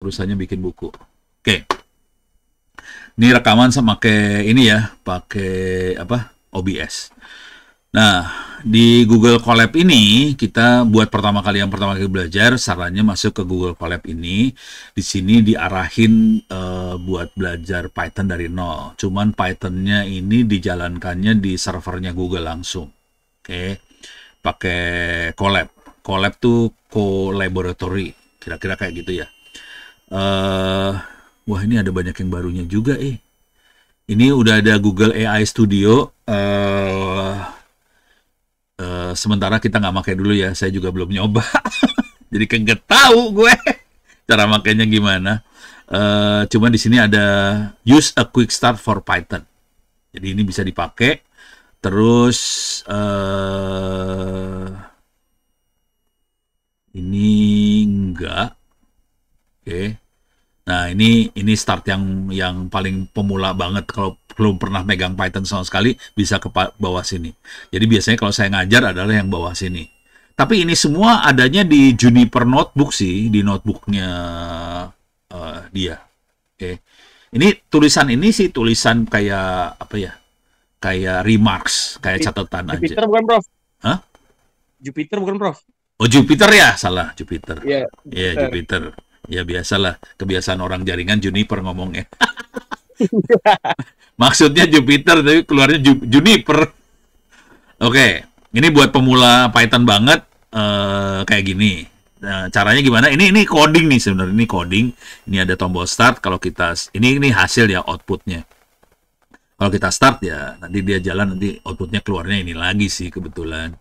perusahaannya bikin buku. Oke. Ini rekaman sama pakai ini ya, pakai apa? OBS. Nah, di Google Colab ini kita buat pertama kali belajar, sarannya masuk ke Google Colab ini. Di sini diarahin buat belajar Python dari nol. Cuman Pythonnya ini dijalankannya di servernya Google langsung. Oke, pakai Colab. Colab tuh co-laboratory, kira-kira kayak gitu ya. Wah, ini ada banyak yang barunya juga. Ini udah ada Google AI Studio. Sementara kita nggak pakai dulu ya, saya juga belum nyoba. Jadi kan nggak tahu gue cara makainya gimana. Cuma di sini ada use a quick start for Python. Jadi ini bisa dipakai. Terus ini enggak. Oke. Nah, ini start yang paling pemula banget. Kalau belum pernah megang Python sama sekali, bisa ke bawah sini. Jadi biasanya kalau saya ngajar adalah yang bawah sini. Tapi ini semua adanya di Juniper Notebook sih, di notebooknya dia. Oke. Ini tulisan kayak apa ya? Kayak remarks, kayak catatan aja. Jupiter bukan, Prof? Hah? Jupiter bukan, Prof? Oh, Jupiter ya? Salah, Jupiter. Iya, Iya, Jupiter. Ya biasalah, kebiasaan orang jaringan Juniper ngomongnya. Maksudnya Jupiter, tapi keluarnya Juniper. Oke, ini buat pemula Python banget, kayak gini. Nah, caranya gimana? Ini coding nih sebenarnya, ini coding. Ini ada tombol start. Kalau kita ini hasil ya, outputnya. Kalau kita start ya, nanti dia jalan, nanti outputnya keluarnya ini lagi sih kebetulan.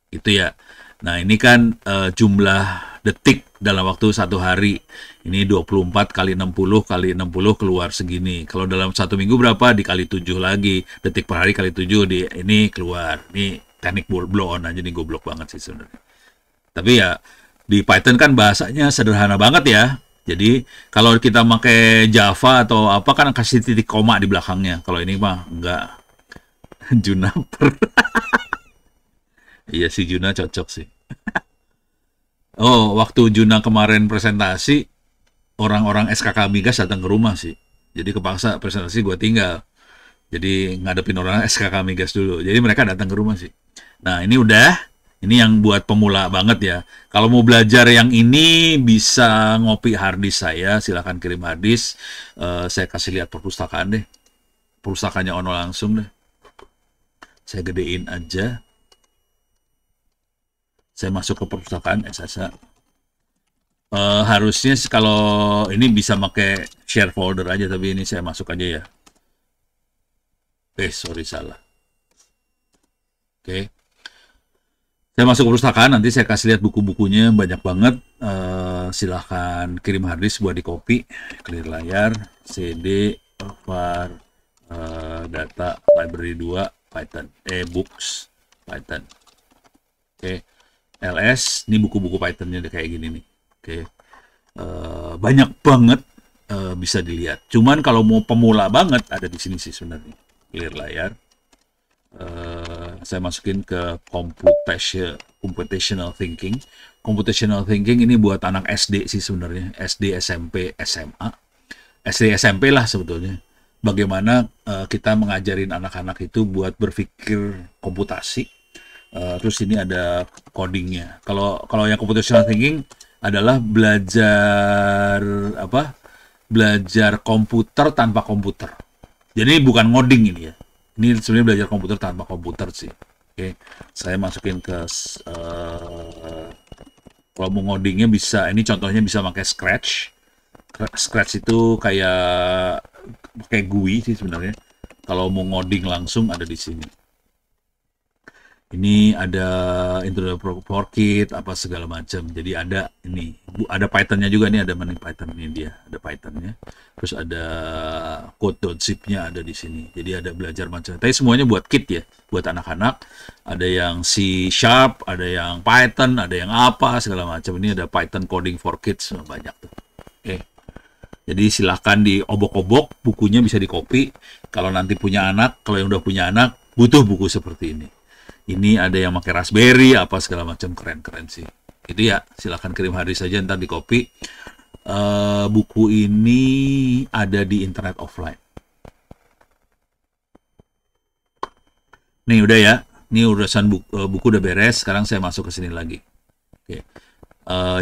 Itu ya. Nah, ini kan jumlah detik dalam waktu satu hari. Ini 24 kali 60 kali 60 keluar segini. Kalau dalam satu minggu berapa? Dikali 7 lagi. Detik per hari kali 7 ini keluar. Ini teknik blow on aja nih, goblok banget sih sebenarnya. Tapi ya di Python kan bahasanya sederhana banget ya. Jadi kalau kita pakai Java atau apa kan kasih titik koma di belakangnya. Kalau ini mah enggak. Juniper. Iya si Juna cocok sih. Oh, waktu Juna kemarin presentasi, orang-orang SKK Migas datang ke rumah sih. Jadi kepaksa presentasi gue tinggal. Jadi ngadepin orang SKK Migas dulu. Jadi mereka datang ke rumah sih. Nah, ini udah. Ini yang buat pemula banget ya. Kalau mau belajar yang ini bisa ngopi harddisk saya. Silahkan kirim harddisk. Saya kasih lihat perpustakaan deh. Perpustakaannya Ono langsung deh. Saya gedein aja. Saya masuk ke perpustakaan SSA. Harusnya kalau ini bisa pakai share folder aja, tapi ini saya masuk aja ya. Sorry salah. Oke. Saya masuk ke perpustakaan, nanti saya kasih lihat buku-bukunya banyak banget. Silahkan kirim harddisk buat di copy, clear layar, CD, var, data, library 2, Python, books, Python. Oke. LS, ini buku-buku Python-nya kayak gini nih. Oke. Banyak banget, bisa dilihat. Cuman kalau mau pemula banget ada di sini sih sebenarnya. Clear layar. Saya masukin ke computational thinking. Computational thinking ini buat anak SD sih sebenarnya. SD, SMP, SMA. SD, SMP lah sebetulnya. Bagaimana kita mengajarin anak-anak itu buat berpikir komputasi. Terus ini ada codingnya. Kalau yang computational thinking adalah belajar komputer tanpa komputer. Jadi bukan ngoding ini ya. Ini sebenarnya belajar komputer tanpa komputer sih. Oke, saya masukin ke kalau mau ngodingnya bisa. Ini contohnya bisa pakai Scratch. Scratch itu kayak GUI sih sebenarnya. Kalau mau ngoding langsung ada di sini. Ini ada Introduction for Kit apa segala macam. Jadi ada ini, ada Python-nya juga nih, ada mana Python ini dia, ada Python-nya. Terus ada code.zip-nya ada di sini. Jadi ada belajar macam. Tapi semuanya buat kit ya, buat anak-anak. Ada yang C#, ada yang Python, ada yang apa segala macam. Ini ada Python Coding for Kids, banyak tuh. Oke. Jadi silahkan diobok-obok, bukunya bisa di-copy. Kalau nanti punya anak, kalau yang udah punya anak, butuh buku seperti ini. Ini ada yang pakai Raspberry apa segala macam, keren-keren sih. Itu ya, silahkan kirim harddisk saja, ntar di copy. buku ini ada di internet offline. Nih udah ya, ini urusan buku udah beres. Sekarang saya masuk ke sini lagi. Oke.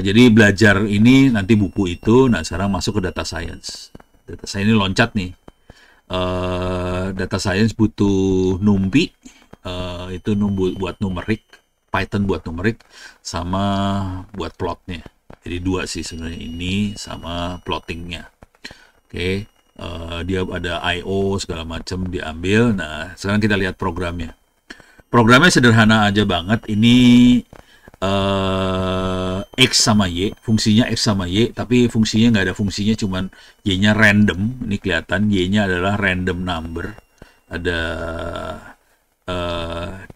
Jadi belajar ini nanti buku itu. Nah sekarang masuk ke data science. Data science ini loncat nih. Data science butuh NumPy, itu buat numerik, Python buat numerik, sama buat plotnya. Jadi dua sih sebenarnya, ini sama plottingnya. Oke, dia ada I/O segala macam diambil. Nah sekarang kita lihat programnya. Programnya sederhana aja banget. Ini X sama Y, fungsinya X sama Y, tapi fungsinya nggak ada fungsinya, cuman Y-nya random. Ini kelihatan Y-nya adalah random number. Ada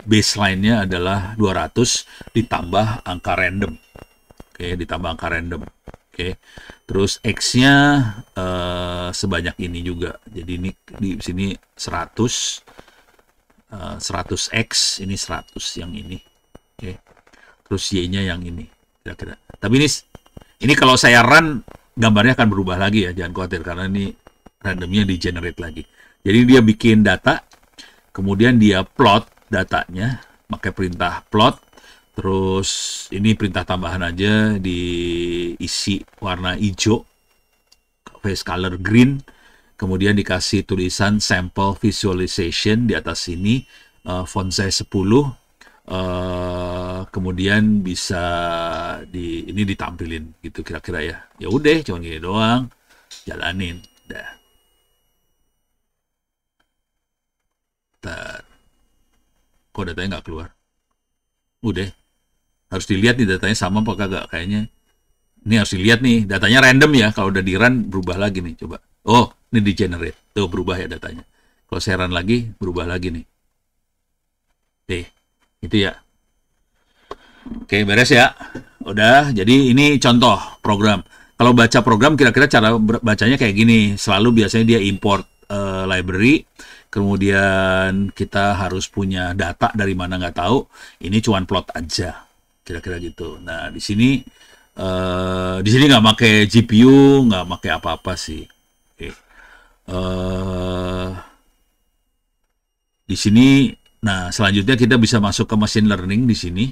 baseline-nya adalah 200 ditambah angka random. Oke, ditambah angka random. Oke. Terus X-nya sebanyak ini juga. Jadi ini di sini 100 100X, ini 100 yang ini. Oke. Terus Y-nya yang ini kira-kira. Tapi ini kalau saya run gambarnya akan berubah lagi ya, jangan khawatir karena ini randomnya di generate lagi. Jadi dia bikin data, kemudian dia plot datanya pakai perintah plot. Terus ini perintah tambahan aja, diisi warna hijau, face color green, kemudian dikasih tulisan sample visualization di atas sini, font size 10. Kemudian bisa ini ditampilin gitu kira-kira ya. Ya udah, cuma gini doang, jalanin. Dah. Kok datanya nggak keluar? Udah. Harus dilihat nih datanya sama apa kagak kayaknya. Ini harus dilihat nih, datanya random ya. Kalau udah di run berubah lagi nih, coba. Oh, ini di generate. Tuh berubah ya datanya. Kalau saya run lagi, berubah lagi nih. Itu ya. Oke, beres ya. Udah, jadi ini contoh program. Kalau baca program kira-kira cara bacanya kayak gini. Selalu biasanya dia import library, kemudian kita harus punya data dari mana nggak tahu. Ini cuman plot aja, kira-kira gitu. Nah di sini nggak pakai GPU, nggak pakai apa-apa sih. Oke. Di sini, nah selanjutnya kita bisa masuk ke machine learning di sini.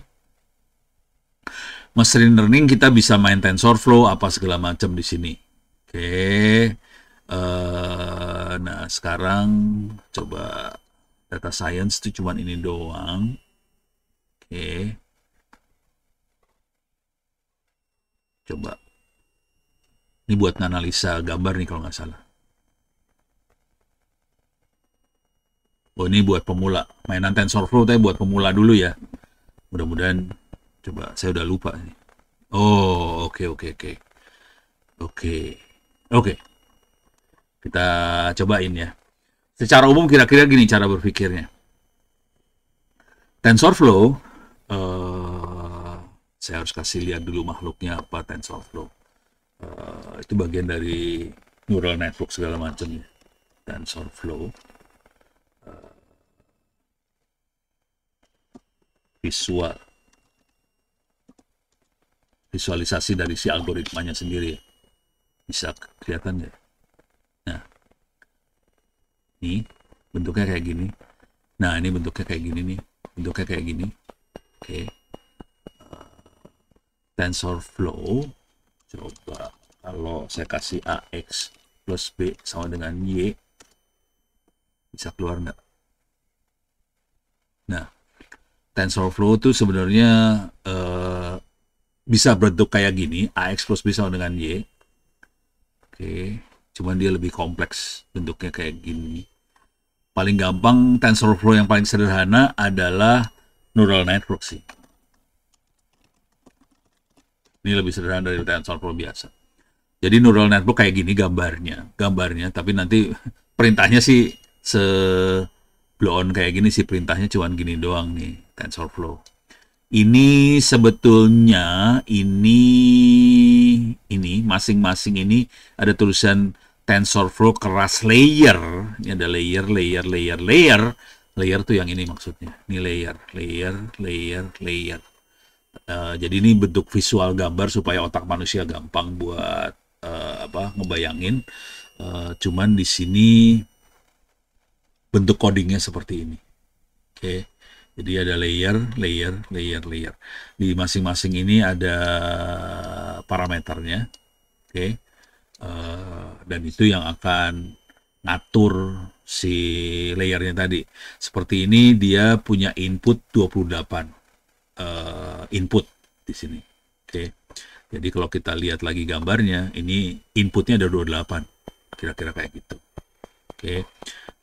Machine learning kita bisa main TensorFlow apa segala macam di sini. Oke. Nah sekarang coba data science itu cuman ini doang. Oke. Coba. Ini buat analisa gambar nih kalau nggak salah. Oh ini buat pemula. Mainan TensorFlow tapi buat pemula dulu ya. Mudah-mudahan. Coba, saya udah lupa nih. Oh, oke. Kita cobain ya. Secara umum kira-kira gini cara berpikirnya. TensorFlow, saya harus kasih lihat dulu makhluknya apa TensorFlow. Itu bagian dari neural network segala macam ya. TensorFlow. Visualisasi dari si algoritmanya sendiri. Bisa kelihatan ya. Nah, ini bentuknya kayak gini. Nah, ini bentuknya kayak gini nih. Bentuknya kayak gini. Oke. TensorFlow. Coba kalau saya kasih AX plus B sama dengan Y. Bisa keluar nggak? Nah, TensorFlow itu sebenarnya bisa bentuk kayak gini, AX plus B sama dengan Y. Oke, cuman dia lebih kompleks bentuknya kayak gini. Paling gampang TensorFlow yang paling sederhana adalah neural network sih. Ini lebih sederhana dari TensorFlow biasa. Jadi neural network kayak gini gambarnya, tapi nanti perintahnya sih blow on kayak gini sih, perintahnya cuman gini doang nih TensorFlow. Ini sebetulnya ini masing-masing ini ada tulisan TensorFlow keras layer. Ini ada layer. Layer tuh yang ini maksudnya. Ini layer. Jadi ini bentuk visual gambar supaya otak manusia gampang buat ngebayangin. Cuman di sini bentuk codingnya seperti ini. Oke. Jadi ada layer. Di masing-masing ini ada parameternya. Oke. Dan itu yang akan ngatur si layernya tadi. Seperti ini dia punya input 28 input di sini. Oke. Jadi kalau kita lihat lagi gambarnya, ini inputnya ada 28. Kira-kira kayak gitu. Oke.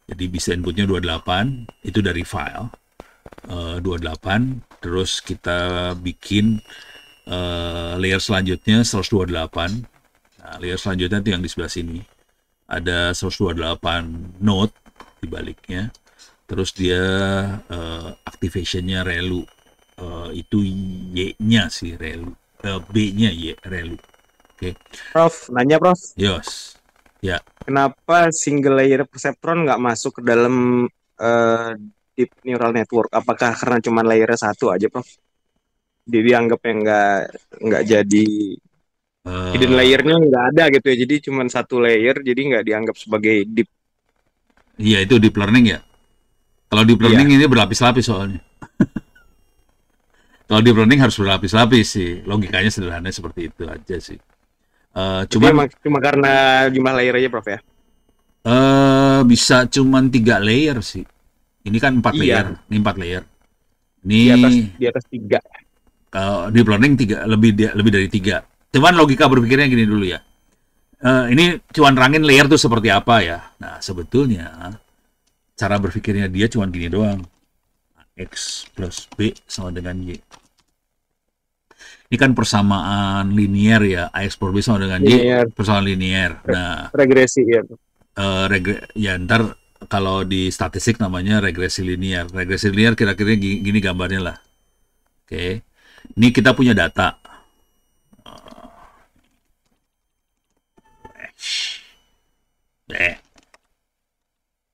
Jadi bisa inputnya 28, itu dari file. 28, terus kita bikin layer selanjutnya 128. Nah, layer selanjutnya itu yang di sebelah sini. Ada 128 node di baliknya. Terus dia activation-nya relu. Itu Y-nya sih relu. B-nya Y, relu. Oke. Prof, nanya Prof, Yes. Ya. kenapa single layer perceptron nggak masuk ke dalam deep neural network? Apakah karena cuma layernya satu aja, Prof? Dia dianggapnya nggak jadi hidden Eh, layernya nggak ada gitu ya. Jadi cuma satu layer, jadi nggak dianggap sebagai deep. iya, itu deep learning ya. Kalau deep Iya. learning ini berlapis-lapis soalnya. Kalau deep learning harus berlapis-lapis sih. Logikanya sederhana seperti itu aja sih. Jadi Cuman emang cuma karena jumlah layer aja, Prof ya? bisa cuman 3 layer sih. Ini kan 4 layer. Iya, Ini 4 layer. Ini di atas 3. kalau deep learning lebih dari 3. Cuman logika berpikirnya gini dulu ya. Ini cuman rangin layer tuh seperti apa ya. Nah, sebetulnya cara berpikirnya dia cuman gini doang. X plus B sama dengan Y. Ini kan persamaan linear ya, AX per B sama dengan Y, Linear persamaan linear. Nah, regresi ya. ya ntar kalau di statistik namanya regresi linear. Regresi linear kira-kira gini gambarnya lah. Oke, ini kita punya data.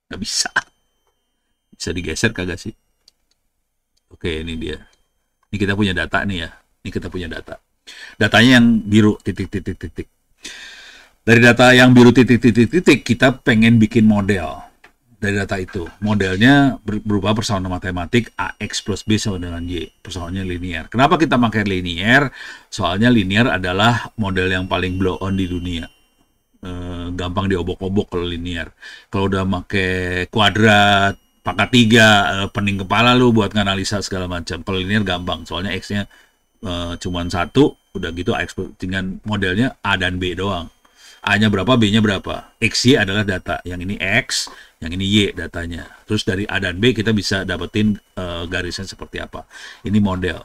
Nggak bisa. Bisa digeser kagak sih? Oke, ini dia. Ini kita punya data nih ya. Ini kita punya data. Datanya yang biru titik. Dari data yang biru titik kita pengen bikin model dari data itu. Modelnya berupa persamaan matematik AX plus B sama dengan Y. Persamaannya linear. Kenapa kita pakai linear? Soalnya linear adalah model yang paling blow on di dunia. Gampang diobok-obok kalau linear. Kalau udah pakai kuadrat, pangkat 3, pening kepala lu buat nganalisa segala macam. Kalau linear gampang, soalnya X-nya cuman 1, udah gitu AX dengan modelnya A dan B doang. A-nya berapa, B-nya berapa. XY adalah data. Yang ini X, yang ini Y datanya. Terus dari A dan B kita bisa dapetin garisnya seperti apa. Ini model.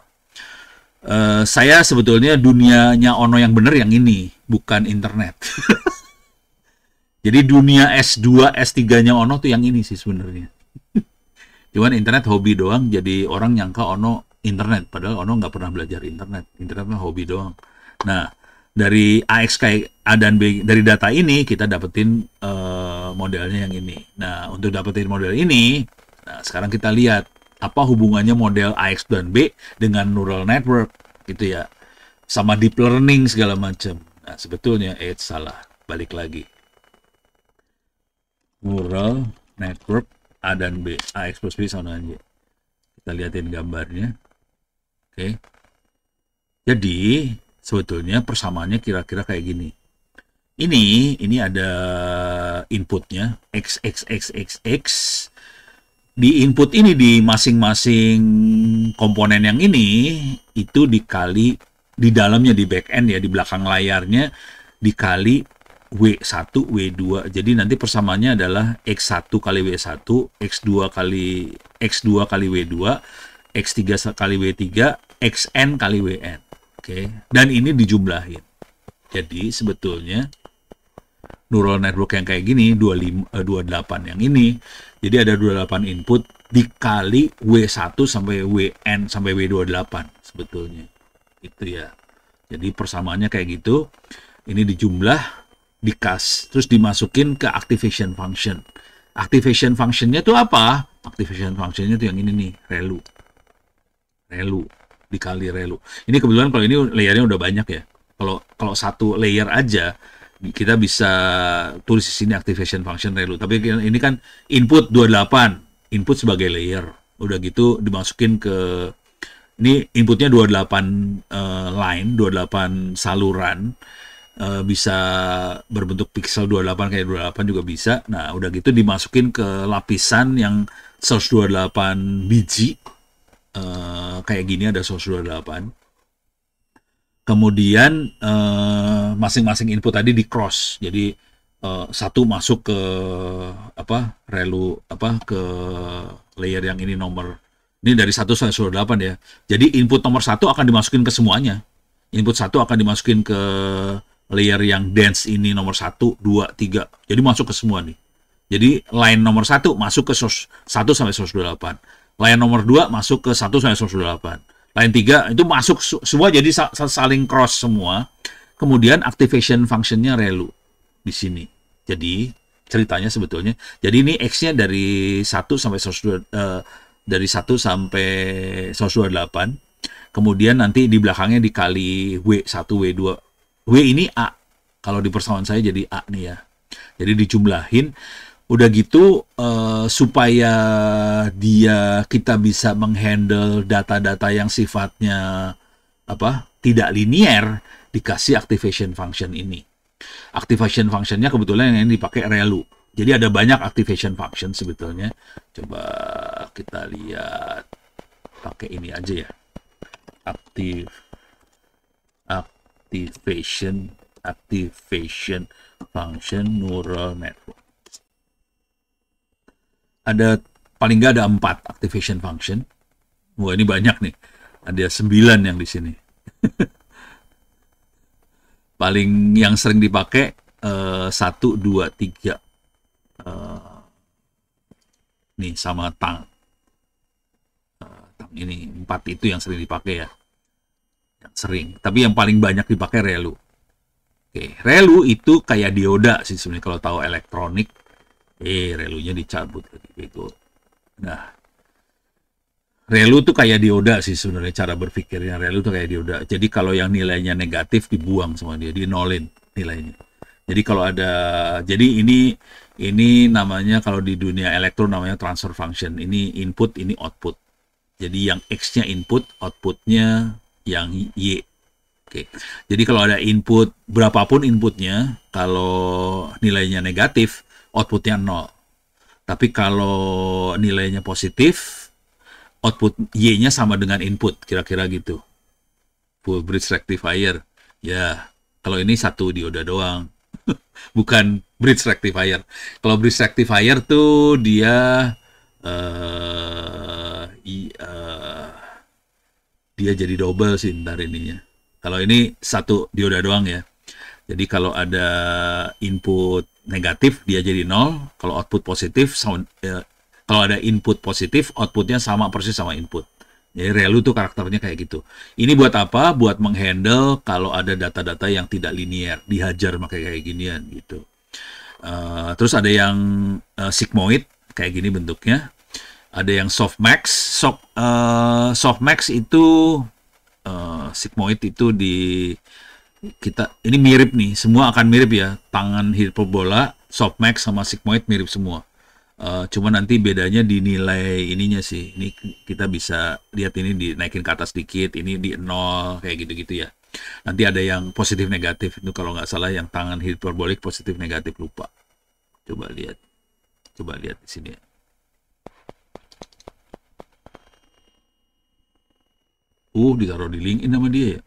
Saya sebetulnya dunianya Ono yang bener yang ini, bukan internet. Jadi dunia S2, S3-nya Ono tuh yang ini sih sebenarnya. Cuman internet hobi doang, jadi orang nyangka Ono internet. Padahal Ono nggak pernah belajar internet. Internet mah hobi doang. Nah, dari AX kayak A dan B, dari data ini kita dapetin modelnya yang ini. Nah, untuk dapetin model ini, nah sekarang kita lihat apa hubungannya model AX dan B dengan neural network gitu ya. Sama deep learning segala macam. Nah, sebetulnya salah. Balik lagi. Neural network A dan B, AX plus B sama dengan Y. Kita lihatin gambarnya. Oke. Jadi, sebetulnya persamaannya kira-kira kayak gini. Ini ada inputnya X, X, X, X, X. Di input ini di masing-masing komponen yang ini itu dikali di dalamnya di back end ya, di belakang layarnya dikali W1, W2. Jadi nanti persamaannya adalah X1 kali W1, X2 kali W2, X3 kali W3, XN kali WN. Oke. Dan ini dijumlahin. Jadi sebetulnya neural network yang kayak gini 28 yang ini. Jadi ada 28 input dikali W1 sampai WN sampai W28 sebetulnya. Itu ya. Jadi persamaannya kayak gitu. Ini dijumlah, terus dimasukin ke activation function. Activation functionnya tuh apa? Activation functionnya tuh yang ini nih, relu dikali relu. Ini kebetulan kalau ini layernya udah banyak ya. Kalau satu layer aja kita bisa tulis di sini activation function ReLU. Tapi ini kan input 28, input sebagai layer. Udah gitu dimasukin ke ini inputnya 28 line, 28 saluran. Bisa berbentuk pixel 28 kayak 28 juga bisa. Nah, udah gitu dimasukin ke lapisan yang source 28 biji. Kayak gini ada source 28. Kemudian masing-masing input tadi di cross. Jadi satu masuk ke ReLU ke layer yang ini ini dari 1 sampai 28 ya. Jadi input nomor 1 akan dimasukin ke semuanya. Input 1 akan dimasukin ke layer yang dense ini nomor 1, 2, 3. Jadi masuk ke semua nih. Jadi line nomor 1 masuk ke source 1 sampai source 28. Line nomor 2 masuk ke 1 sampai source 28. Line 3 itu masuk semua, jadi saling cross semua. Kemudian activation function-nya ReLU di sini. Jadi ceritanya sebetulnya, jadi ini X-nya dari 1 sampai source dari 1 sampai source 28. Kemudian nanti di belakangnya dikali W1, W2. W ini A. Kalau di persamaan saya jadi A nih ya. Jadi dijumlahin. Udah gitu supaya kita bisa menghandle data-data yang sifatnya tidak linear, dikasih activation function ini. Activation functionnya kebetulan yang ini dipakai ReLU. Jadi ada banyak activation function sebetulnya. Coba kita lihat pakai ini aja ya. Activation function neural network. Ada paling nggak ada 4 activation function. Wah, ini banyak nih. Ada 9 yang di sini. Paling yang sering dipakai 1, 2, 3. Nih sama tang. Tang ini 4 itu yang sering dipakai ya. Yang sering. Tapi yang paling banyak dipakai ReLU. Oke, ReLU itu kayak dioda sih sebenarnya kalau tahu elektronik. ReLU-nya dicabut gitu. Nah, ReLU tuh kayak dioda sih sebenarnya cara berpikirnya. ReLU tuh kayak dioda. Jadi kalau yang nilainya negatif dibuang sama dia, dinolin nilainya. Jadi kalau ada, jadi ini namanya kalau di dunia elektro namanya transfer function. Ini input, ini output. Jadi yang X-nya input, outputnya yang Y. Oke. Jadi kalau ada input, berapapun inputnya, kalau nilainya negatif, outputnya 0. Tapi kalau nilainya positif, output Y-nya sama dengan input, kira-kira gitu. Full bridge rectifier. Ya, kalau ini satu dioda doang. Bukan bridge rectifier. Kalau bridge rectifier tuh dia dia jadi double sih ntar ininya. Kalau ini satu dioda doang ya. Jadi kalau ada input negatif dia jadi 0, kalau output positif kalau ada input positif outputnya sama persis sama input. Jadi ReLU tuh karakternya kayak gitu. Ini buat apa? Buat menghandle kalau ada data-data yang tidak linear, dihajar pakai kayak ginian gitu. Terus ada yang sigmoid kayak gini bentuknya. Ada yang softmax. Softmax itu sigmoid itu ini mirip nih, semua akan mirip ya. Tangan hiperbola, softmax sama sigmoid mirip semua. Cuma nanti bedanya di nilai ininya sih. Ini kita bisa lihat ini dinaikin ke atas dikit, ini di 0 kayak gitu-gitu ya. Nanti ada yang positif negatif itu kalau nggak salah yang tangan hiperbolik positif negatif lupa. Coba lihat di sini ya. Ditaruh di LinkedIn sama dia ya.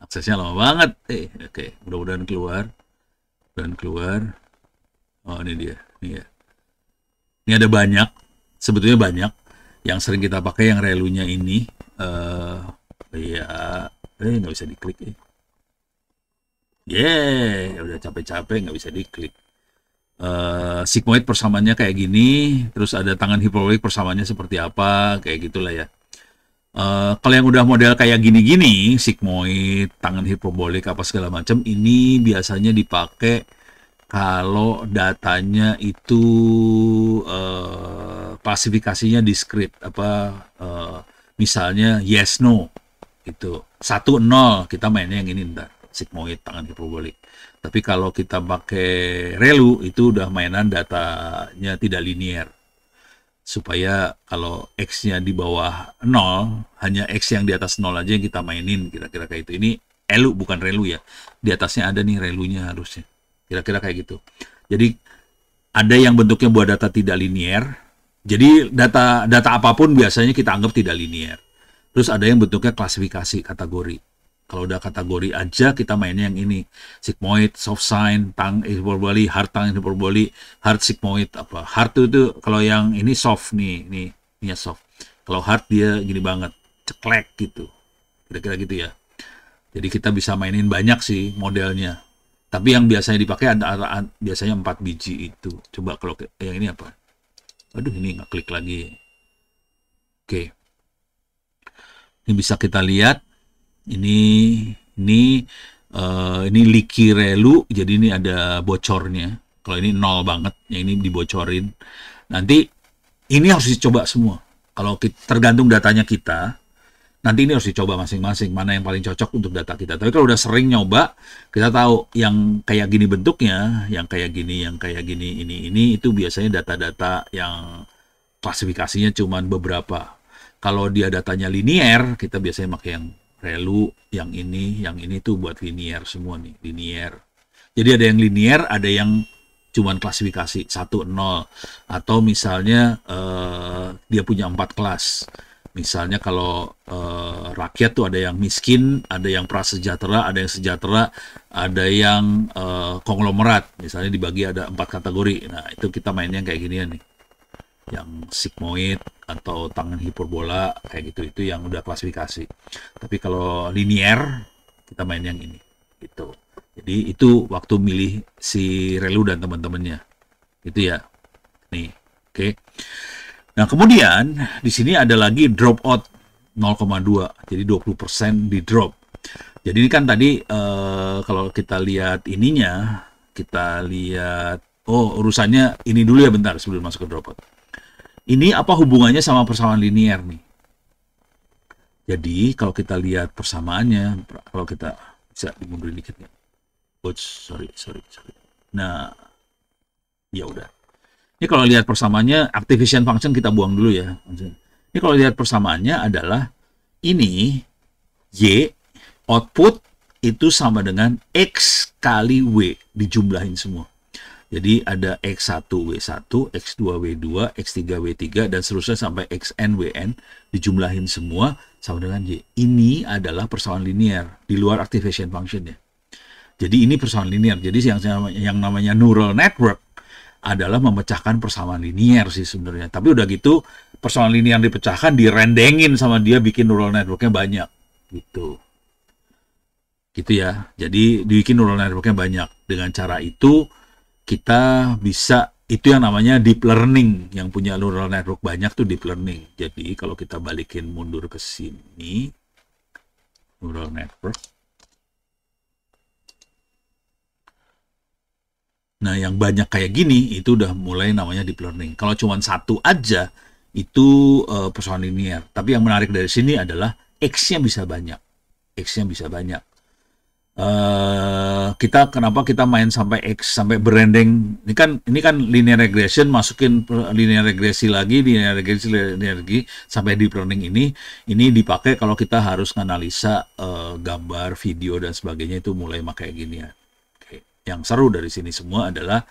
Aksesnya lama banget. Oke. Mudah-mudahan keluar. Oh, ini dia. Ini ya. Ini ada banyak. Sebetulnya banyak. Yang sering kita pakai yang ReLU-nya ini. Nggak bisa diklik ya. Udah capek-capek nggak bisa diklik. Sigmoid persamaannya kayak gini. Terus ada tangan hiperbolik persamaannya seperti apa. Kayak gitulah ya. Kalau yang udah model kayak gini-gini, sigmoid, tangan hiperbolik, apa segala macam, ini biasanya dipakai kalau datanya itu klasifikasinya discrete, misalnya yes no, Itu 1-0 kita mainnya yang ini ntar sigmoid tangan hiperbolik. Tapi kalau kita pakai relu itu udah mainan datanya tidak linear. Supaya kalau X-nya di bawah 0, hanya X yang di atas 0 aja yang kita mainin, kira-kira kayak itu. Ini elu bukan relu ya. Di atasnya ada nih relunya harusnya. Kira-kira kayak gitu. Jadi ada yang bentuknya buat data tidak linear. Jadi data apapun biasanya kita anggap tidak linear. Terus ada yang bentuknya klasifikasi kategori. Kalau udah kategori aja kita mainnya yang ini. Sigmoid, soft sine, tang hiperboli, hard tang hiperboli, hard sigmoid apa. Hard itu kalau yang ini soft nih, ini soft. Kalau hard dia gini banget, ceklek gitu. Kira-kira gitu ya. Jadi kita bisa mainin banyak sih modelnya. Tapi yang biasanya dipakai ada biasanya 4 biji itu. Coba kalau yang ini apa? Aduh, ini nggak klik lagi. Oke. Ini bisa kita lihat. Ini leaky relu, jadi ini ada bocornya. Kalau ini 0 banget, yang ini dibocorin. Nanti ini harus dicoba semua. Kalau tergantung datanya kita, nanti ini harus dicoba masing-masing mana yang paling cocok untuk data kita. Tapi kalau udah sering nyoba, kita tahu yang kayak gini bentuknya, yang kayak gini, ini itu biasanya data-data yang klasifikasinya cuman beberapa. Kalau dia datanya linear, kita biasanya pakai yang relu, yang ini tuh buat linear semua nih, linear. Jadi ada yang linear, ada yang cuman klasifikasi 1-0, atau misalnya dia punya 4 kelas. Misalnya kalau rakyat tuh ada yang miskin, ada yang prasejahtera, ada yang sejahtera, ada yang konglomerat. Misalnya dibagi ada 4 kategori. Nah itu kita mainnya kayak ginian nih, yang sigmoid atau tangan hiperbola kayak gitu, itu yang udah klasifikasi. Tapi kalau linear kita main yang ini gitu. Jadi itu waktu milih si relu dan teman-temannya itu ya nih. Oke. Nah kemudian di sini ada lagi drop out 0,2, jadi 20% di drop. Jadi ini kan tadi kalau kita lihat ininya, kita lihat urusannya ini dulu ya bentar sebelum masuk ke drop out. Ini apa hubungannya sama persamaan linear nih? Jadi kalau kita lihat persamaannya, kalau kita bisa dimundurin dikit ya. Sorry. Nah, ya udah. Ini kalau lihat persamaannya, activation function kita buang dulu ya. Ini kalau lihat persamaannya adalah ini Y output itu sama dengan X kali W dijumlahin semua. Jadi ada X1 W1, X2 W2, X3 W3, dan seterusnya sampai Xn Wn dijumlahin semua sama dengan Y. Ini adalah persamaan linear di luar activation function ya. Jadi ini persamaan linear. Jadi yang namanya neural network adalah memecahkan persamaan linear sih sebenarnya. Tapi udah gitu persamaan linear dipecahkan, direndengin sama dia, bikin neural networknya banyak gitu. Gitu ya. Jadi dibikin neural networknya banyak. Dengan cara itu kita bisa, itu yang namanya deep learning. Yang punya neural network banyak tuh deep learning. Jadi kalau kita balikin mundur ke sini, neural network. Nah yang banyak kayak gini itu udah mulai namanya deep learning. Kalau cuma satu aja itu persamaan linear. Tapi yang menarik dari sini adalah X-nya bisa banyak. X-nya bisa banyak. Kenapa kita main sampai X, sampai berendeng. Ini kan linear regression, masukin linear regresi lagi sampai deep learning ini dipakai kalau kita harus menganalisa gambar, video dan sebagainya, itu mulai pakai gini ya. Yang seru dari sini semua adalah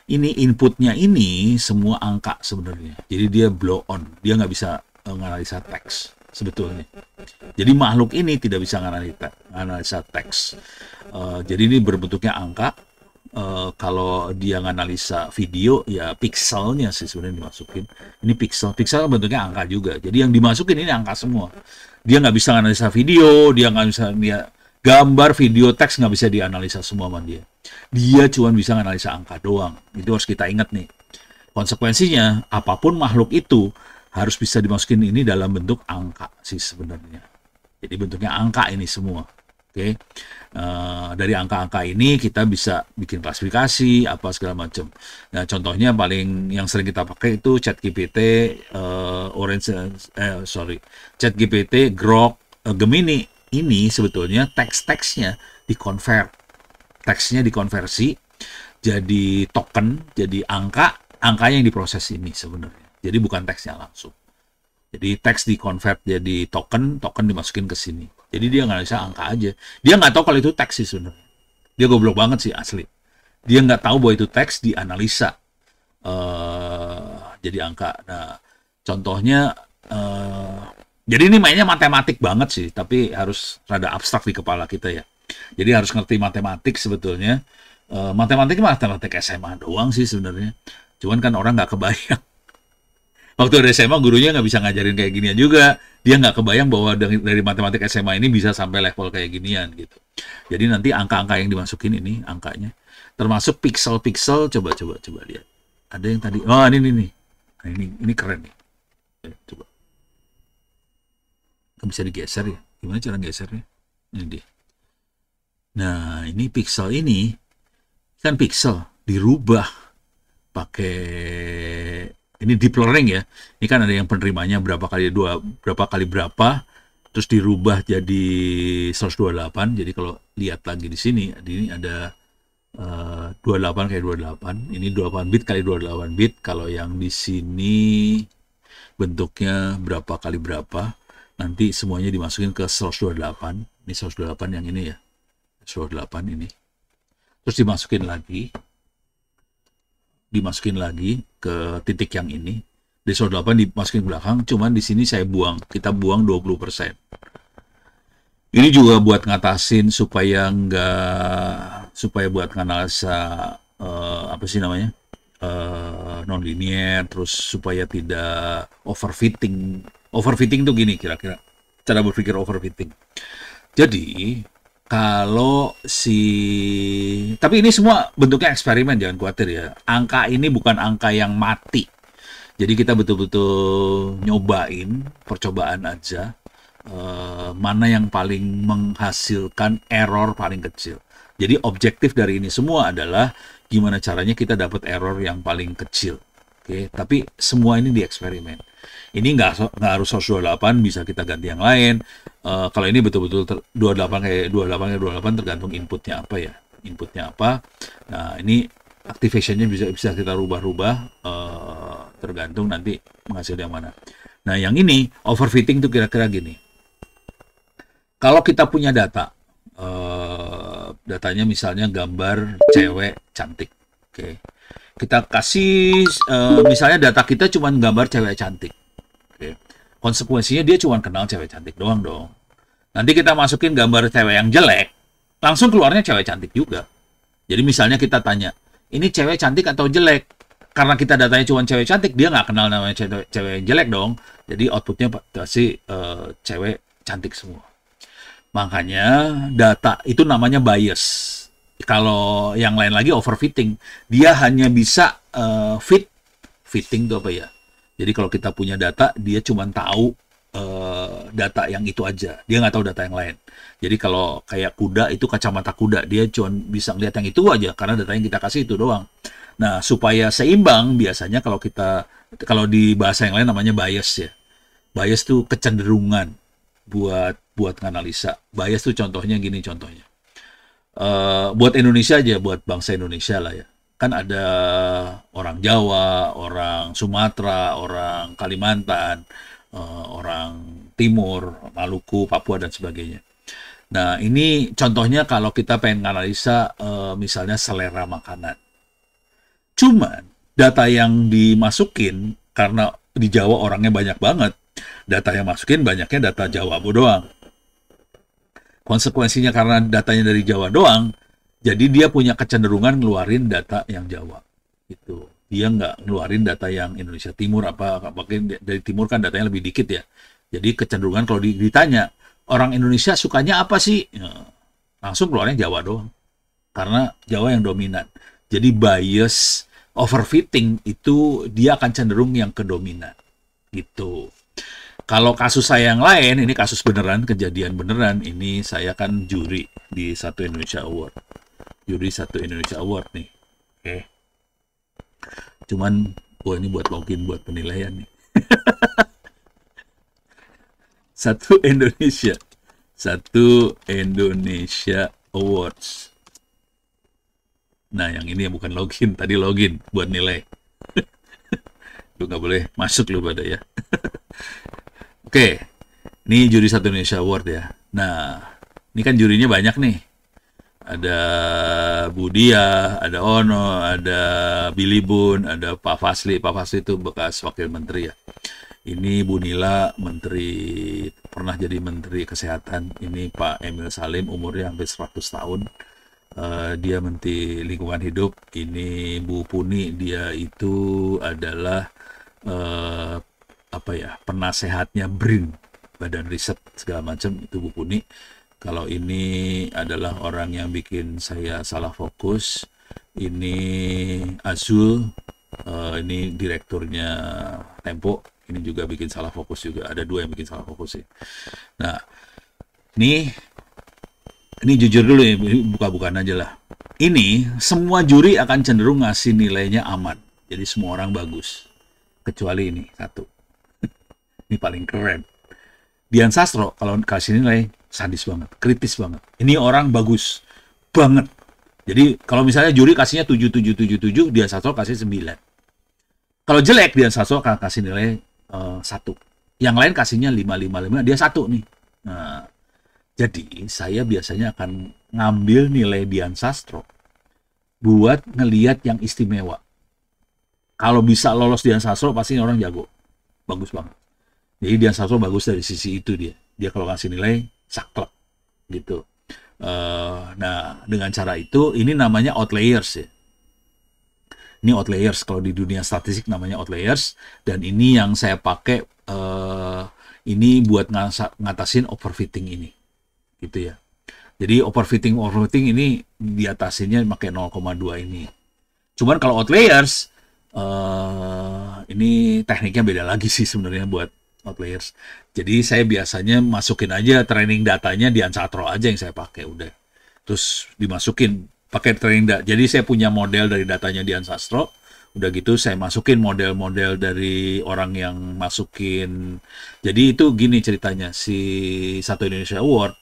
ini inputnya ini semua angka sebenarnya. Jadi dia blow on, dia nggak bisa menganalisa teks sebetulnya. Jadi makhluk ini tidak bisa menganalisa teks. Jadi ini berbentuknya angka. Kalau dia menganalisa video ya pixelnya sih sebenarnya dimasukin. Ini pixel bentuknya angka juga. Jadi yang dimasukin ini angka semua. Dia nggak bisa menganalisa video, dia nggak bisa gambar, video, teks nggak bisa dianalisa semua sama dia. Dia cuma bisa menganalisa angka doang. Itu harus kita ingat nih. Konsekuensinya apapun makhluk itu harus bisa dimasukin ini dalam bentuk angka sih sebenarnya. Jadi bentuknya angka ini semua. Oke. Dari angka-angka ini kita bisa bikin klasifikasi apa segala macam. Nah, contohnya paling yang sering kita pakai itu ChatGPT, ChatGPT, Grok, Gemini. ini sebetulnya teks-teksnya teksnya dikonversi jadi token, jadi angkanya yang diproses ini sebenarnya. Jadi bukan teksnya langsung. Jadi teks di-convert jadi token dimasukin ke sini. Jadi dia nggak bisa angka aja. Dia nggak tahu kalau itu teks sih sebenarnya. Dia goblok banget sih asli. Dia nggak tahu bahwa itu teks dianalisa jadi angka. Nah, contohnya jadi ini mainnya matematik banget sih, tapi harus rada abstrak di kepala kita ya. Jadi harus ngerti matematik sebetulnya. Matematik SMA doang sih sebenarnya. Cuman kan orang nggak kebayang. Waktu dari SMA gurunya nggak bisa ngajarin kayak ginian juga. Dia nggak kebayang bahwa dari matematik SMA ini bisa sampai level kayak ginian gitu. Jadi nanti angka-angka yang dimasukin ini angkanya, termasuk pixel-pixel. Coba lihat. Ada yang tadi. Oh ini nih. Nah, ini keren nih. Coba. Kan bisa digeser ya. Gimana cara gesernya? Ini dia. Nah ini pixel ini kan pixel dirubah pakai ini deep learning ya. Ini kan ada yang penerimanya berapa kali berapa, terus dirubah jadi 128. Jadi kalau lihat lagi di sini, ini ada 28 kali 28. Ini 28 bit kali 28 bit. Kalau yang di sini bentuknya berapa kali berapa, nanti semuanya dimasukin ke 128. Ini 128 yang ini ya. 128 ini. Terus dimasukin lagi ke titik yang ini. Di 108 dimasukin ke belakang, cuman di sini kita buang 20%. Ini juga buat ngatasin supaya buat nganalisa apa sih namanya? Non-linear, terus supaya tidak overfitting. Overfitting tuh gini kira-kira. Cara berpikir overfitting. Jadi tapi ini semua bentuknya eksperimen, jangan khawatir ya. Angka ini bukan angka yang mati. Jadi kita betul-betul nyobain, percobaan aja. Mana yang paling menghasilkan error paling kecil. Jadi objektif dari ini semua adalah gimana caranya kita dapat error yang paling kecil. Oke, tapi semua ini dieksperimen. Ini nggak harus 128, bisa kita ganti yang lain. Kalau ini betul-betul 28 kayak 28 tergantung inputnya apa ya. Inputnya apa. Nah, ini activationnya bisa kita rubah-rubah tergantung nanti menghasil yang mana. Nah, yang ini overfitting tuh kira-kira gini. Kalau kita punya datanya misalnya gambar cewek cantik. Oke. Kita kasih misalnya data kita cuma gambar cewek cantik. Oke. Konsekuensinya dia cuma kenal cewek cantik doang dong. Nanti kita masukin gambar cewek yang jelek, langsung keluarnya cewek cantik juga. Jadi misalnya kita tanya, ini cewek cantik atau jelek? Karena kita datanya cuma cewek cantik, dia nggak kenal namanya cewek jelek dong. Jadi outputnya pasti cewek cantik semua. Makanya data itu namanya bias. Kalau yang lain lagi overfitting, dia hanya bisa fitting itu apa ya? Jadi kalau kita punya data, dia cuma tahu data yang itu aja. Dia nggak tahu data yang lain. Jadi kalau kayak kuda, itu kacamata kuda. Dia cuma bisa ngeliat yang itu aja, karena data yang kita kasih itu doang. Nah, supaya seimbang, biasanya kalau di bahasa yang lain namanya bias ya. Bias tuh kecenderungan buat analisa. Bias tuh contohnya gini contohnya. Buat Indonesia aja, buat bangsa Indonesia lah ya. Kan ada orang Jawa, orang Sumatera, orang Kalimantan, orang Timur, Maluku, Papua, dan sebagainya. Nah, ini contohnya kalau kita pengen analisa misalnya selera makanan. Cuman, data yang dimasukin, karena di Jawa orangnya banyak banget, data yang masukin banyaknya data Jawa doang. Konsekuensinya karena datanya dari Jawa doang, jadi dia punya kecenderungan ngeluarin data yang Jawa. Gitu. Dia nggak ngeluarin data yang Indonesia Timur, mungkin dari Timur kan datanya lebih dikit ya. Jadi kecenderungan kalau ditanya, orang Indonesia sukanya apa sih? Ya, langsung keluarnya Jawa doang. Karena Jawa yang dominan. Jadi bias overfitting itu dia akan cenderung yang kedominan. Gitu. Kalau kasus saya yang lain, ini kasus beneran, kejadian beneran. Ini saya kan juri di Satu Indonesia Award. Juri Satu Indonesia Award nih. Oke. Cuman, ini buat login, buat penilaian nih. Satu Indonesia. Satu Indonesia Awards. Nah, yang ini yang bukan login, tadi login buat nilai. Lu nggak boleh masuk lu pada ya. Oke, ini juri Satu Indonesia Award ya. Nah, ini kan jurinya banyak nih. Ada Budia, ada Ono, ada Billy Bun, ada Pak Fasli. Pak Fasli itu bekas wakil menteri ya. Ini Bu Nila, menteri, pernah jadi menteri kesehatan. Ini Pak Emil Salim, umurnya hampir 100 tahun. Dia menteri lingkungan hidup. Ini Bu Puni, dia itu adalah apa ya, penasehatnya BRIN, Badan Riset segala macam, itu Bu Puni. Kalau ini adalah orang yang bikin saya salah fokus. Ini Azul, ini direkturnya Tempo. Ini juga bikin salah fokus juga. Ada dua yang bikin salah fokus sih. Nah, ini jujur dulu ya, buka-bukaan aja lah. Ini semua juri akan cenderung ngasih nilainya aman. Jadi semua orang bagus. Kecuali ini satu. Ini paling keren. Dian Sastro kalau kasih nilai sadis banget, kritis banget. Ini orang bagus banget. Jadi kalau misalnya juri kasihnya 7, Dian Sastro kasih 9. Kalau jelek, Dian Sastro akan kasih nilai 1. Yang lain kasihnya 5, dia 1 nih. Nah, jadi saya biasanya akan ngambil nilai Dian Sastro buat ngeliat yang istimewa. Kalau bisa lolos Dian Sastro pasti orang jago. Bagus banget. Jadi Dian Sastro bagus dari sisi itu dia. Dia kalau ngasih nilai saklek gitu. Nah, dengan cara itu ini namanya outliers ya. Ini outliers, kalau di dunia statistik namanya outliers, dan ini yang saya pakai ini buat ngatasin overfitting ini. Gitu ya. Jadi overfitting ini diatasinnya pakai 0,2 ini. Cuman kalau outliers ini tekniknya beda lagi sih sebenarnya buat outliers. Jadi saya biasanya masukin aja training datanya Dian Sastro aja yang saya pakai udah. Terus dimasukin pakai training data. Jadi saya punya model dari datanya Dian Sastro. Udah gitu saya masukin model-model dari orang yang masukin. Jadi itu gini ceritanya, si Satu Indonesia Award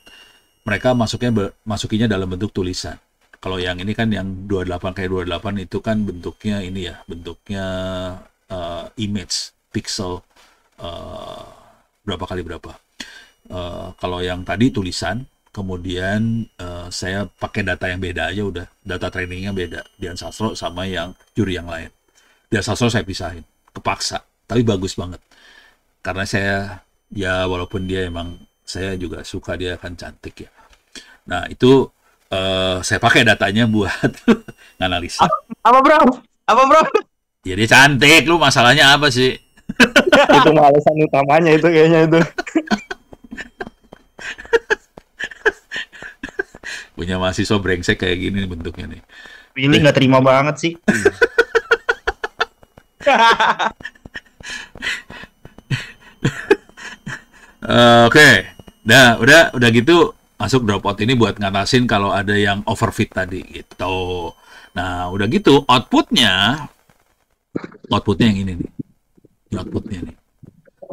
mereka masukinnya dalam bentuk tulisan. Kalau yang ini kan yang 28 kayak 28 itu kan bentuknya ini ya, bentuknya image pixel berapa kali berapa. Kalau yang tadi tulisan, kemudian saya pakai data yang beda aja udah. Data trainingnya beda. Dian Sastro sama yang juri yang lain. Dian Sastro saya pisahin. Kepaksa. Tapi bagus banget. Karena saya, ya walaupun dia emang, saya juga suka dia kan cantik ya. Nah itu saya pakai datanya buat nganalisa. Apa bro? Ya dia cantik. Lu masalahnya apa sih? Itu alasan utamanya itu kayaknya itu. Punya mahasiswa brengsek kayak gini bentuknya nih. Ini nggak terima banget sih. Oke. Nah, udah gitu masuk dropout ini buat ngatasin kalau ada yang overfit tadi gitu. Nah, udah gitu outputnya yang ini nih. Outputnya nih.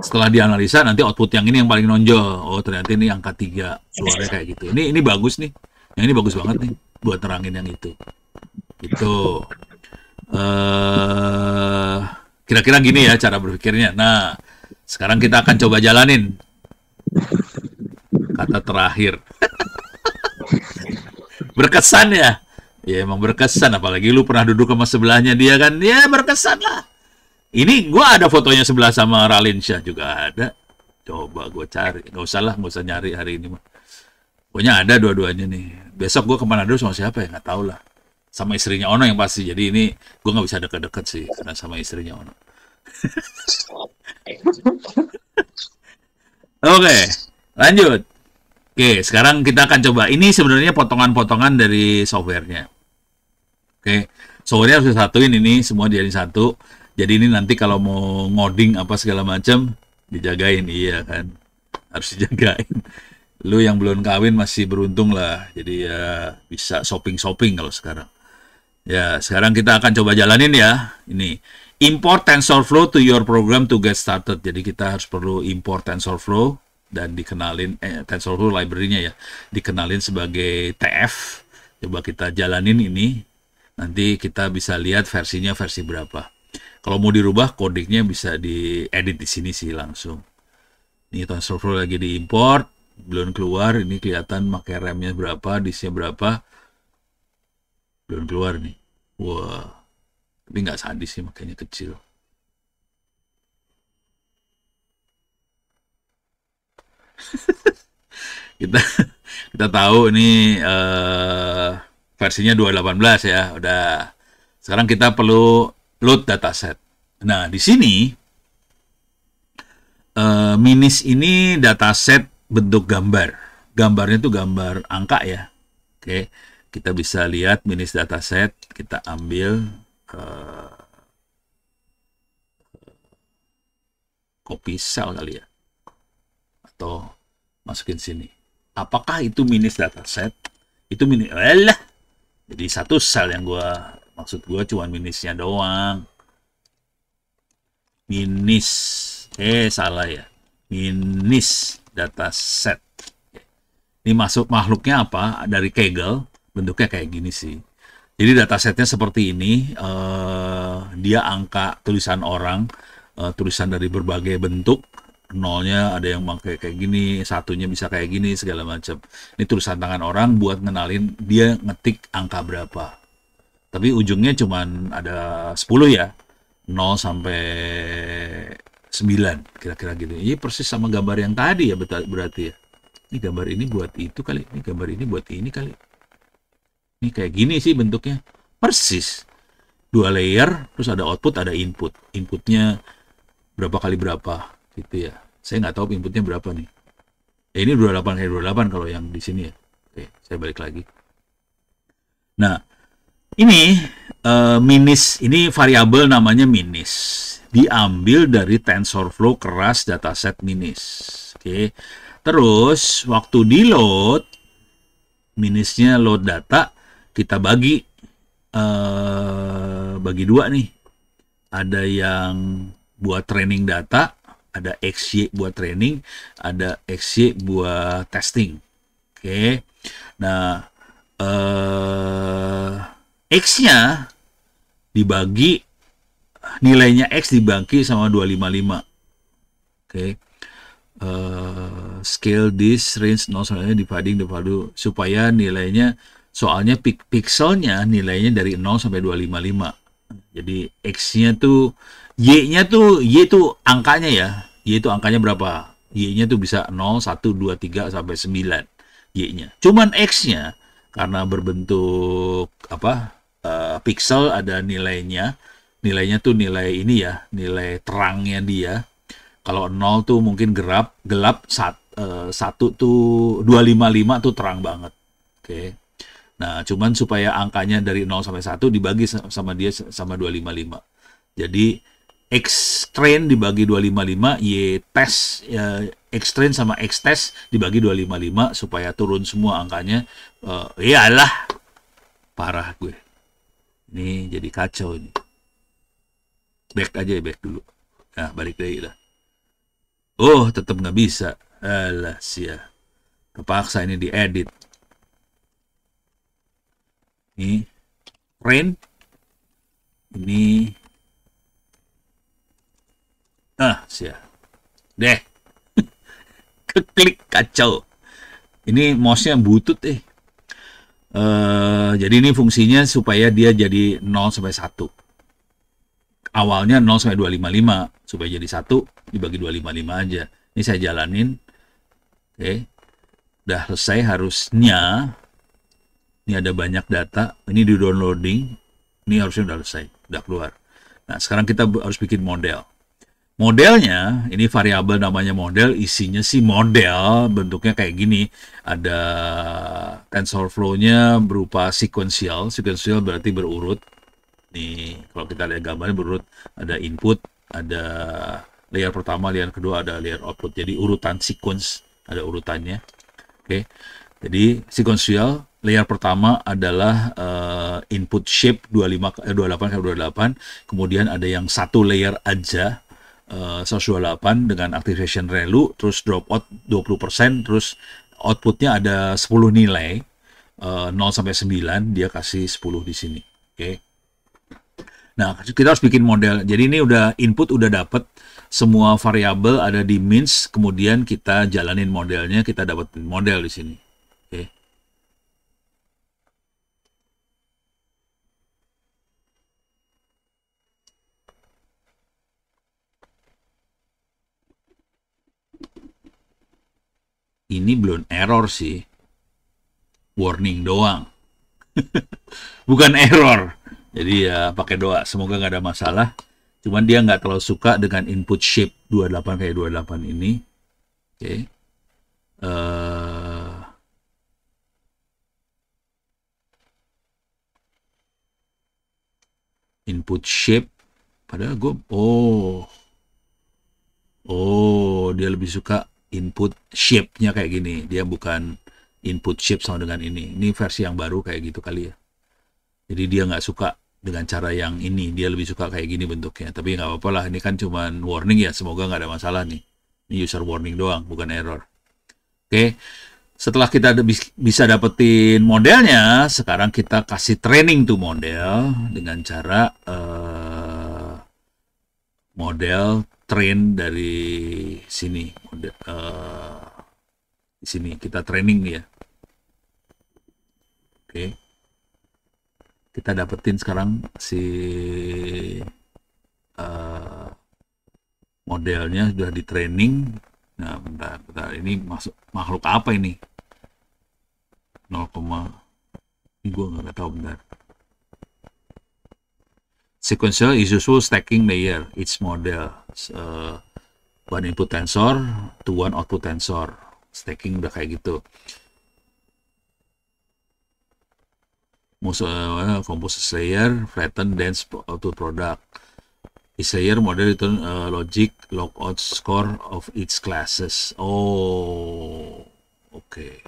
Setelah dianalisa nanti output yang ini yang paling nonjol. Oh, ternyata ini angka 3 keluarnya kayak gitu. Ini bagus nih. Yang ini bagus banget nih buat terangin yang itu. Gitu. Kira-kira gini ya cara berpikirnya. Nah, sekarang kita akan coba jalanin. Kata terakhir. Berkesan ya? Ya emang berkesan, apalagi lu pernah duduk sama sebelahnya dia kan. Ya berkesan lah. Ini gue ada fotonya sebelah sama Ralin Shah juga ada. Coba gue cari. Nggak usah nyari hari ini mah. Pokoknya ada dua-duanya nih. Besok gue kemana dulu sama siapa ya? Nggak tahu lah. Sama istrinya Ono yang pasti. Jadi ini gue nggak bisa deket-deket sih. Karena sama istrinya Ono. Oke, lanjut. Oke, sekarang kita akan coba. Ini sebenarnya potongan-potongan dari softwarenya. Oke, softwarenya harus disatuin ini. Semua jadi satu. Jadi ini nanti kalau mau ngoding apa segala macam dijagain, iya kan, harus dijagain. Lu yang belum kawin masih beruntung lah, jadi ya bisa shopping kalau sekarang. Ya sekarang kita akan coba jalanin ya. Ini import TensorFlow to your program to get started. Jadi kita harus perlu import TensorFlow dan dikenalin TensorFlow library-nya ya, dikenalin sebagai TF. Coba kita jalanin ini, nanti kita bisa lihat versinya versi berapa. Kalau mau dirubah codingnya bisa diedit di sini sih langsung. Ini TensorFlow lagi diimport, belum keluar. Ini kelihatan pakai RAM-nya berapa, disknya berapa, belum keluar nih. Wah, tapi nggak sadis sih, makanya kecil. kita kita tahu ini versinya 2.18 ya. Udah. Sekarang kita perlu load dataset. Nah, di sini Minis ini dataset bentuk gambar. Gambarnya itu gambar angka ya. Oke, kita bisa lihat Minis dataset. Kita ambil copy cell kali ya, atau masukin sini. Apakah itu Minis dataset? Itu Minis. Jadi satu sel yang maksud gua cuma Minisnya doang. Minis. Salah ya. Minis dataset. Ini masuk makhluknya apa? Dari Kaggle. Bentuknya kayak gini sih. Jadi datasetnya seperti ini. Dia angka tulisan orang. Tulisan dari berbagai bentuk. Nolnya ada yang pakai kayak gini, satunya bisa kayak gini, segala macam. Ini tulisan tangan orang buat ngenalin dia ngetik angka berapa. Tapi ujungnya cuman ada 10 ya. 0 sampai 9 kira-kira gitu. Ini persis sama gambar yang tadi ya, berarti ya. Ini gambar ini buat itu kali, ini gambar ini buat ini kali. Ini kayak gini sih bentuknya. Persis. 2 layer, terus ada output, ada input. Inputnya berapa kali berapa gitu ya. Saya nggak tahu inputnya berapa nih. Ya ini 28 kali 28 kalau yang di sini ya. Oke, saya balik lagi. Nah, ini Minis, ini variabel namanya Minis. Diambil dari TensorFlow keras dataset Minis. Oke. Terus waktu di load, Minisnya load data, kita bagi dua nih. Ada yang buat training data, ada XY buat training, ada XY buat testing. Oke. Nah, X-nya dibagi, nilainya X dibagi sama 255. Oke. Scale this range 0 sampai dividing the value supaya nilainya, soalnya pixelnya nilainya dari 0 sampai 255. Jadi X-nya tuh Y itu angkanya ya. Y itu angkanya berapa? Y-nya tuh bisa 0, 1, 2, 3 sampai 9 Y-nya. Cuman X-nya karena berbentuk pixel ada nilainya. Nilainya tuh nilai ini ya, nilai terangnya dia. Kalau 0 tuh mungkin gelap, 1 tuh 255 tuh terang banget. Oke. Nah, cuman supaya angkanya dari 0 sampai 1 dibagi sama dia sama 255. Jadi X train dibagi 255, Y test, X train sama X test dibagi 255 supaya turun semua angkanya. Iyalah, parah gue. Ini jadi kacau ini. Back dulu. Nah, balik lagi lah. Oh, tetap nggak bisa. Alah, sia. Kepaksa ini diedit. Ini train. Ini sia. Deh. Keklik kacau. Ini mouse-nya butut jadi ini fungsinya supaya dia jadi 0 sampai 1. Awalnya 0 sampai 255 supaya jadi 1 dibagi 255 aja. Ini saya jalanin. Oke. Udah selesai harusnya. Ini ada banyak data. Ini di downloading. Ini harusnya udah selesai, udah keluar. Nah, sekarang kita harus bikin model. Modelnya, ini variabel namanya model, isinya sih model, bentuknya kayak gini. Ada TensorFlow-nya berupa sequential berarti berurut. Nih, kalau kita lihat gambarnya berurut, ada input, ada layer pertama, layer kedua, ada layer output. Jadi urutan sequence, ada urutannya. Oke, jadi sequential, layer pertama adalah input shape 28 kali 28, kemudian ada yang satu layer aja, 128 dengan activation value, terus drop out 20%, terus outputnya ada 10 nilai, 0 sampai 9, dia kasih 10 di sini. Oke. Nah, kita harus bikin model. Jadi ini udah input udah dapet, semua variabel ada di means, kemudian kita jalanin modelnya, kita dapetin model di sini. Oke. Ini belum error sih, warning doang. Bukan error. Jadi ya pakai doa, semoga nggak ada masalah. Cuman dia nggak terlalu suka dengan input shape 28 kayak 28 ini. Oke. Input shape, padahal gue, dia lebih suka input shape-nya kayak gini. Dia bukan input shape sama dengan ini. Ini versi yang baru kayak gitu kali ya. Jadi dia nggak suka dengan cara yang ini, dia lebih suka kayak gini bentuknya. Tapi nggak apa-apa lah, ini kan cuman warning ya, semoga nggak ada masalah nih. Ini user warning doang, bukan error. Oke, setelah kita bisa dapetin modelnya, sekarang kita kasih training tuh model dengan cara model train dari sini. Model, di sini kita training ya. Oke. Kita dapetin sekarang si modelnya sudah di training. Nah, bentar. Ini masuk makhluk apa ini? 0, ini gue nggak tahu, bentar. Sequential is useful stacking layer each model. One input tensor to one output tensor. Stacking udah kayak gitu. Most composite layer, flatten, dense output product. Each layer model return logic logout score of each classes. Oh, oke.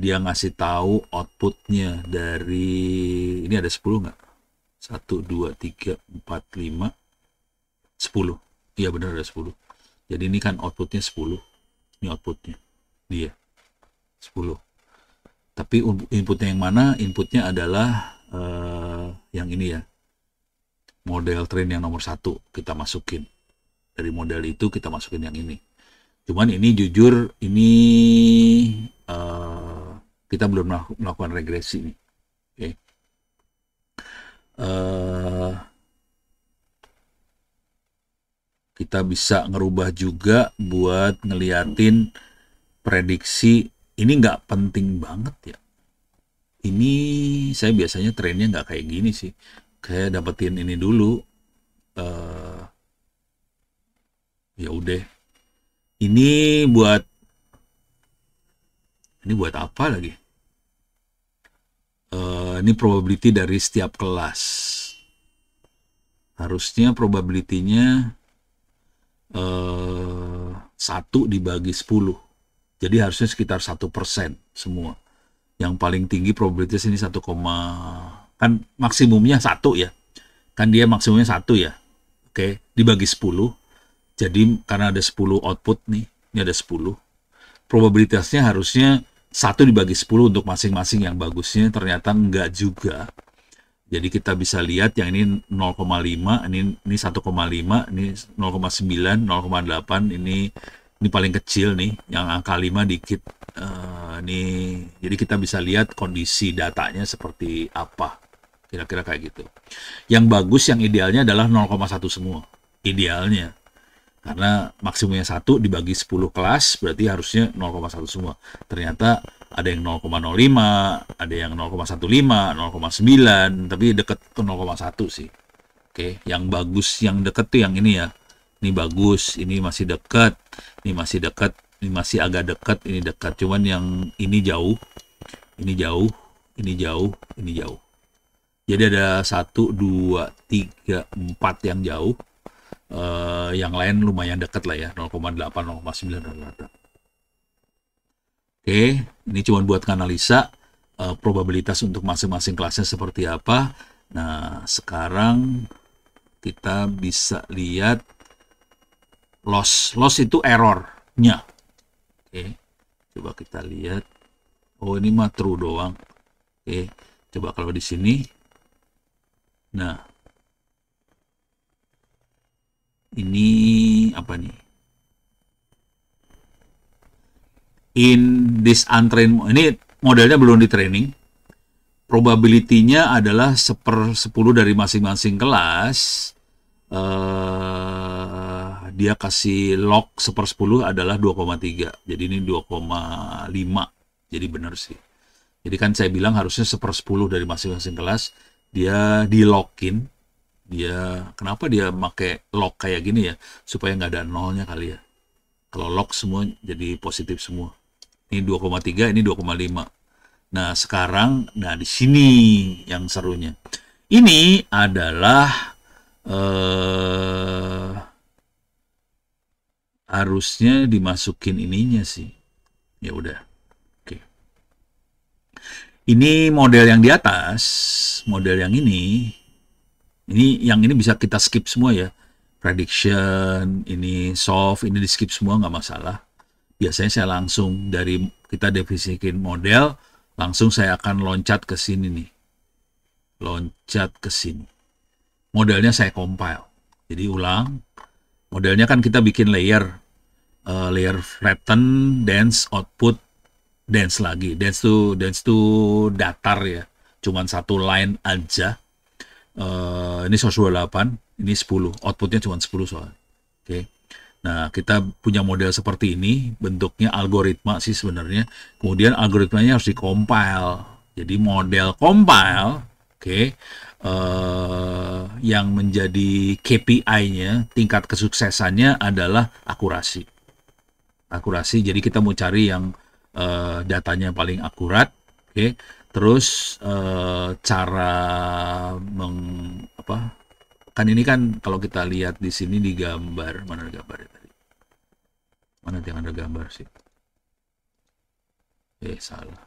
Dia ngasih tahu outputnya dari ini ada 10 nggak? 1, 2, 3, 4, 5, 10. Iya benar ada 10. Jadi ini kan outputnya 10. Ini outputnya dia 10. Tapi inputnya yang mana? Inputnya adalah yang ini ya. Model train yang nomor 1 kita masukin. Dari model itu kita masukin yang ini. Cuman ini jujur ini kita belum melakukan regresi nih. Oke. Kita bisa ngerubah juga buat ngeliatin prediksi. Ini nggak penting banget ya. Ini saya biasanya trainnya nggak kayak gini sih. Kayak dapetin ini dulu. Ya udah. Ini buat apa lagi? Ini probability dari setiap kelas. Harusnya probability-nya 1 dibagi 10. Jadi harusnya sekitar 1% semua. Yang paling tinggi probabilitas ini 1, kan maksimumnya 1 ya. Kan dia maksimumnya 1 ya. Oke, dibagi 10. Jadi karena ada 10 output nih, ini ada 10. Probabilitasnya harusnya 1 dibagi 10 untuk masing-masing yang bagusnya, ternyata enggak juga. Jadi kita bisa lihat yang ini 0,5, ini 1,5, ini 0,9, 0,8, ini paling kecil nih, yang angka 5 dikit. Jadi kita bisa lihat kondisi datanya seperti apa. Kira-kira kayak gitu. Yang bagus, yang idealnya adalah 0,1 semua. Idealnya. Karena maksimumnya 1 dibagi 10 kelas, berarti harusnya 0,1 semua. Ternyata ada yang 0,05, ada yang 0,15, 0,9, tapi deket ke 0,1 sih. Oke, yang bagus, yang deket tuh yang ini ya. Ini bagus, ini masih dekat, ini masih dekat, ini masih agak dekat, ini dekat. Cuman yang ini jauh, ini jauh, ini jauh, ini jauh. Jadi ada 1, 2, 3, 4 yang jauh. Yang lain lumayan dekat lah ya, 0,8, 0,9 rata-rata. Oke, ini cuma buat analisa probabilitas untuk masing-masing kelasnya seperti apa. Nah, sekarang kita bisa lihat loss. Loss itu errornya. Oke, coba kita lihat. Oh, ini mah true doang. Oke, coba kalau di sini. Nah, ini apa nih? In this untrained, ini modelnya belum di training. Probability-nya adalah 1/10 dari masing-masing kelas. Dia kasih log 1/10 adalah 2,3. Jadi ini 2,5. Jadi benar sih. Jadi kan saya bilang harusnya 1/10 dari masing-masing kelas. Dia di-login. Kenapa dia pakai log kayak gini ya? Supaya nggak ada nolnya kali ya. Kalau log semua jadi positif semua. Ini 2,3, ini 2,5. Nah, sekarang, di sini yang serunya. Ini adalah harusnya dimasukin ininya sih. Ya udah. Oke. Ini model yang di atas, model yang ini yang ini bisa kita skip semua ya. Prediction, ini soft, ini di skip semua nggak masalah. Biasanya saya langsung dari kita definisikan model, langsung saya akan loncat ke sini nih. Loncat ke sini. Modelnya saya compile. Jadi ulang. Modelnya kan kita bikin layer. Layer flatten, dense, output, dense lagi. Dense to datar ya. Cuman satu line aja. Ini 128, ini 10. Outputnya cuma 10 soalnya. Oke. Nah, kita punya model seperti ini, bentuknya algoritma sih sebenarnya. Kemudian algoritmanya harus di-compile. Jadi model compile, oke, yang menjadi KPI-nya, tingkat kesuksesannya adalah akurasi. Akurasi, jadi kita mau cari yang datanya paling akurat, oke. Terus cara kan ini kan kalau kita lihat di sini di gambar, mana ada gambarnya tadi? Mana yang ada gambar sih? Salah.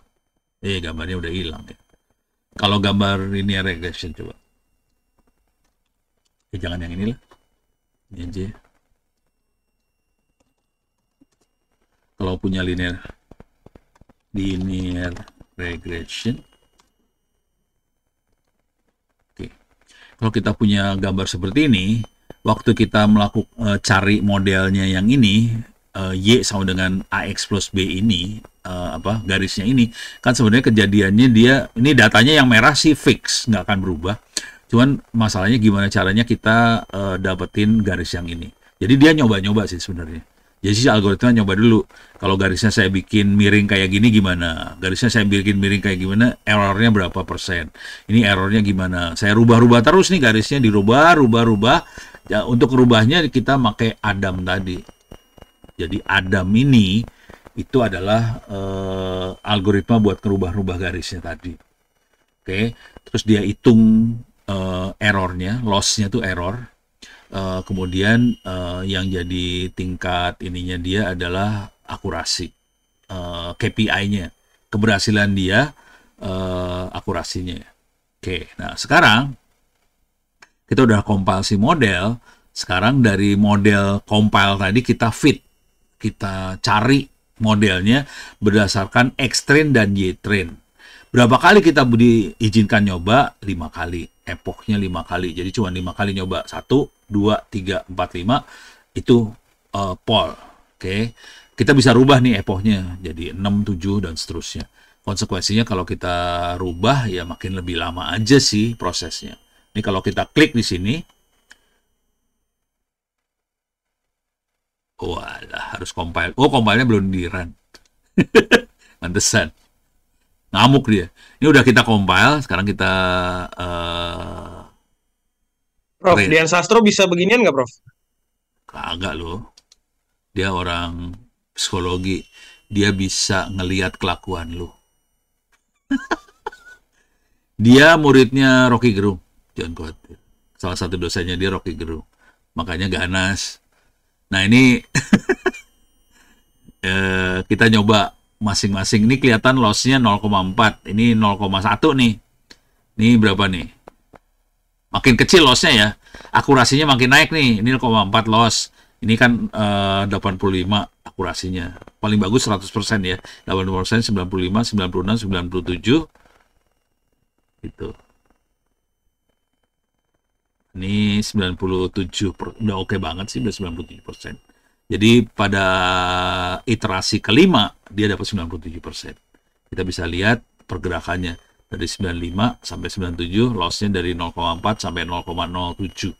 Gambarnya udah hilang ya. Kalau gambar linear regression coba. Jangan yang inilah. Ini aja. Kalau punya linear regression. Kalau kita punya gambar seperti ini, waktu kita melakukan cari modelnya yang ini, Y sama dengan AX plus B ini, garisnya ini, kan sebenarnya kejadiannya ini datanya yang merah sih fix, nggak akan berubah. Cuman masalahnya gimana caranya kita dapetin garis yang ini. Jadi dia nyoba-nyoba sih sebenarnya. Jadi si algoritma nyoba dulu. Kalau garisnya saya bikin miring kayak gini gimana? Garisnya saya bikin miring kayak gimana? Errornya berapa persen? Ini errornya gimana? Saya rubah-rubah terus nih garisnya, dirubah. Ya, untuk rubahnya kita pakai Adam tadi. Jadi Adam ini itu adalah algoritma buat ngerubah-rubah garisnya tadi. Oke. Terus dia hitung errornya, loss-nya tuh error. Kemudian yang jadi tingkat ininya dia adalah akurasi, KPI-nya, keberhasilan dia, akurasinya. Oke, nah sekarang kita udah compile si model. Sekarang dari model compile tadi kita fit, kita cari modelnya berdasarkan X-train dan Y-train. Berapa kali kita diizinkan nyoba? 5 kali. Epochnya 5 kali. Jadi cuma 5 kali nyoba. 1, 2, 3, 4, 5. Itu poll. Oke. Kita bisa rubah nih epochnya. Jadi 6, 7, dan seterusnya. Konsekuensinya kalau kita rubah ya makin lebih lama aja sih prosesnya. Ini kalau kita klik di sini. Walah, harus compile. Oh, compile-nya belum di-run. Mantesan. Ngamuk dia. Ini udah kita compile, sekarang kita Prof, Dian Sastro bisa beginian nggak, Prof? Kagak loh. Dia orang psikologi. Dia bisa ngelihat kelakuan lu. Dia muridnya Rocky Gerung. Jangan khawatir. Salah satu dosennya dia Rocky Gerung. Makanya ganas. Nah ini kita nyoba masing-masing. Ini kelihatan loss-nya 0,4. Ini 0,1 nih. Ini berapa nih? Makin kecil lossnya ya, akurasinya makin naik nih. Ini 0,4 loss. Ini kan 85 akurasinya. Paling bagus 100% ya. 80%, 95, 96, 97 gitu. Ini 97, udah oke banget sih, udah 97%. Jadi pada iterasi kelima dia dapat 97%. Kita bisa lihat pergerakannya dari 95 sampai 97, lossnya dari 0,4 sampai 0,07.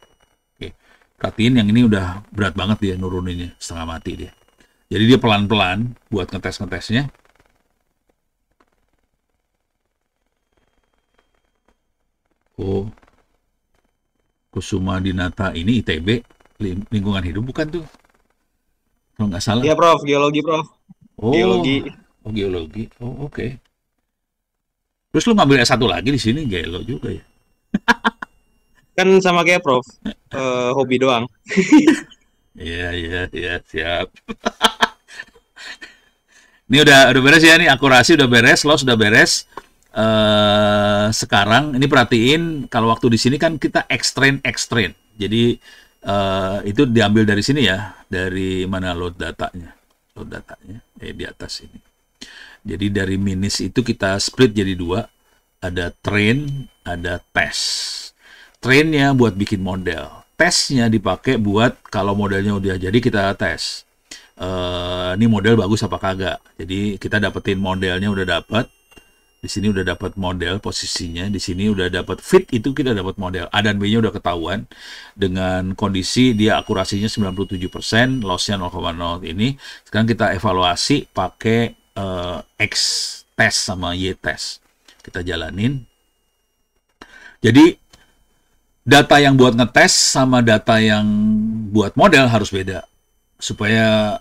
Oke. Perhatiin yang ini udah berat banget dia nuruninnya, setengah mati dia. Jadi dia pelan-pelan buat ngetes-ngetesnya. Oh, Kusuma Dinata ini ITB, lingkungan hidup bukan tuh? Kalau nggak salah. Iya Prof, geologi Prof. Oh, Geologi. geologi. Oh, oke. Terus lu ngambil S1 lagi di sini, gelo juga ya. Kan sama kayak Prof, hobi doang. Iya, siap. Ini udah beres ya nih, akurasi udah beres, loss udah beres. Sekarang ini perhatiin kalau waktu di sini kan kita extrain. Jadi itu diambil dari sini ya, dari mana load datanya di atas ini. Jadi dari minus itu kita split jadi dua, ada train, ada test. Trainnya buat bikin model, testnya dipakai buat kalau modelnya udah jadi kita tes. Ini model bagus apa kagak. Jadi kita dapetin modelnya udah dapet. Di sini udah dapat model posisinya, di sini udah dapat fit, itu kita dapat model. A dan B-nya udah ketahuan dengan kondisi dia akurasinya 97%, loss-nya 0,0 ini. Sekarang kita evaluasi pakai X test sama Y test. Kita jalanin. Jadi data yang buat ngetes sama data yang buat model harus beda. Supaya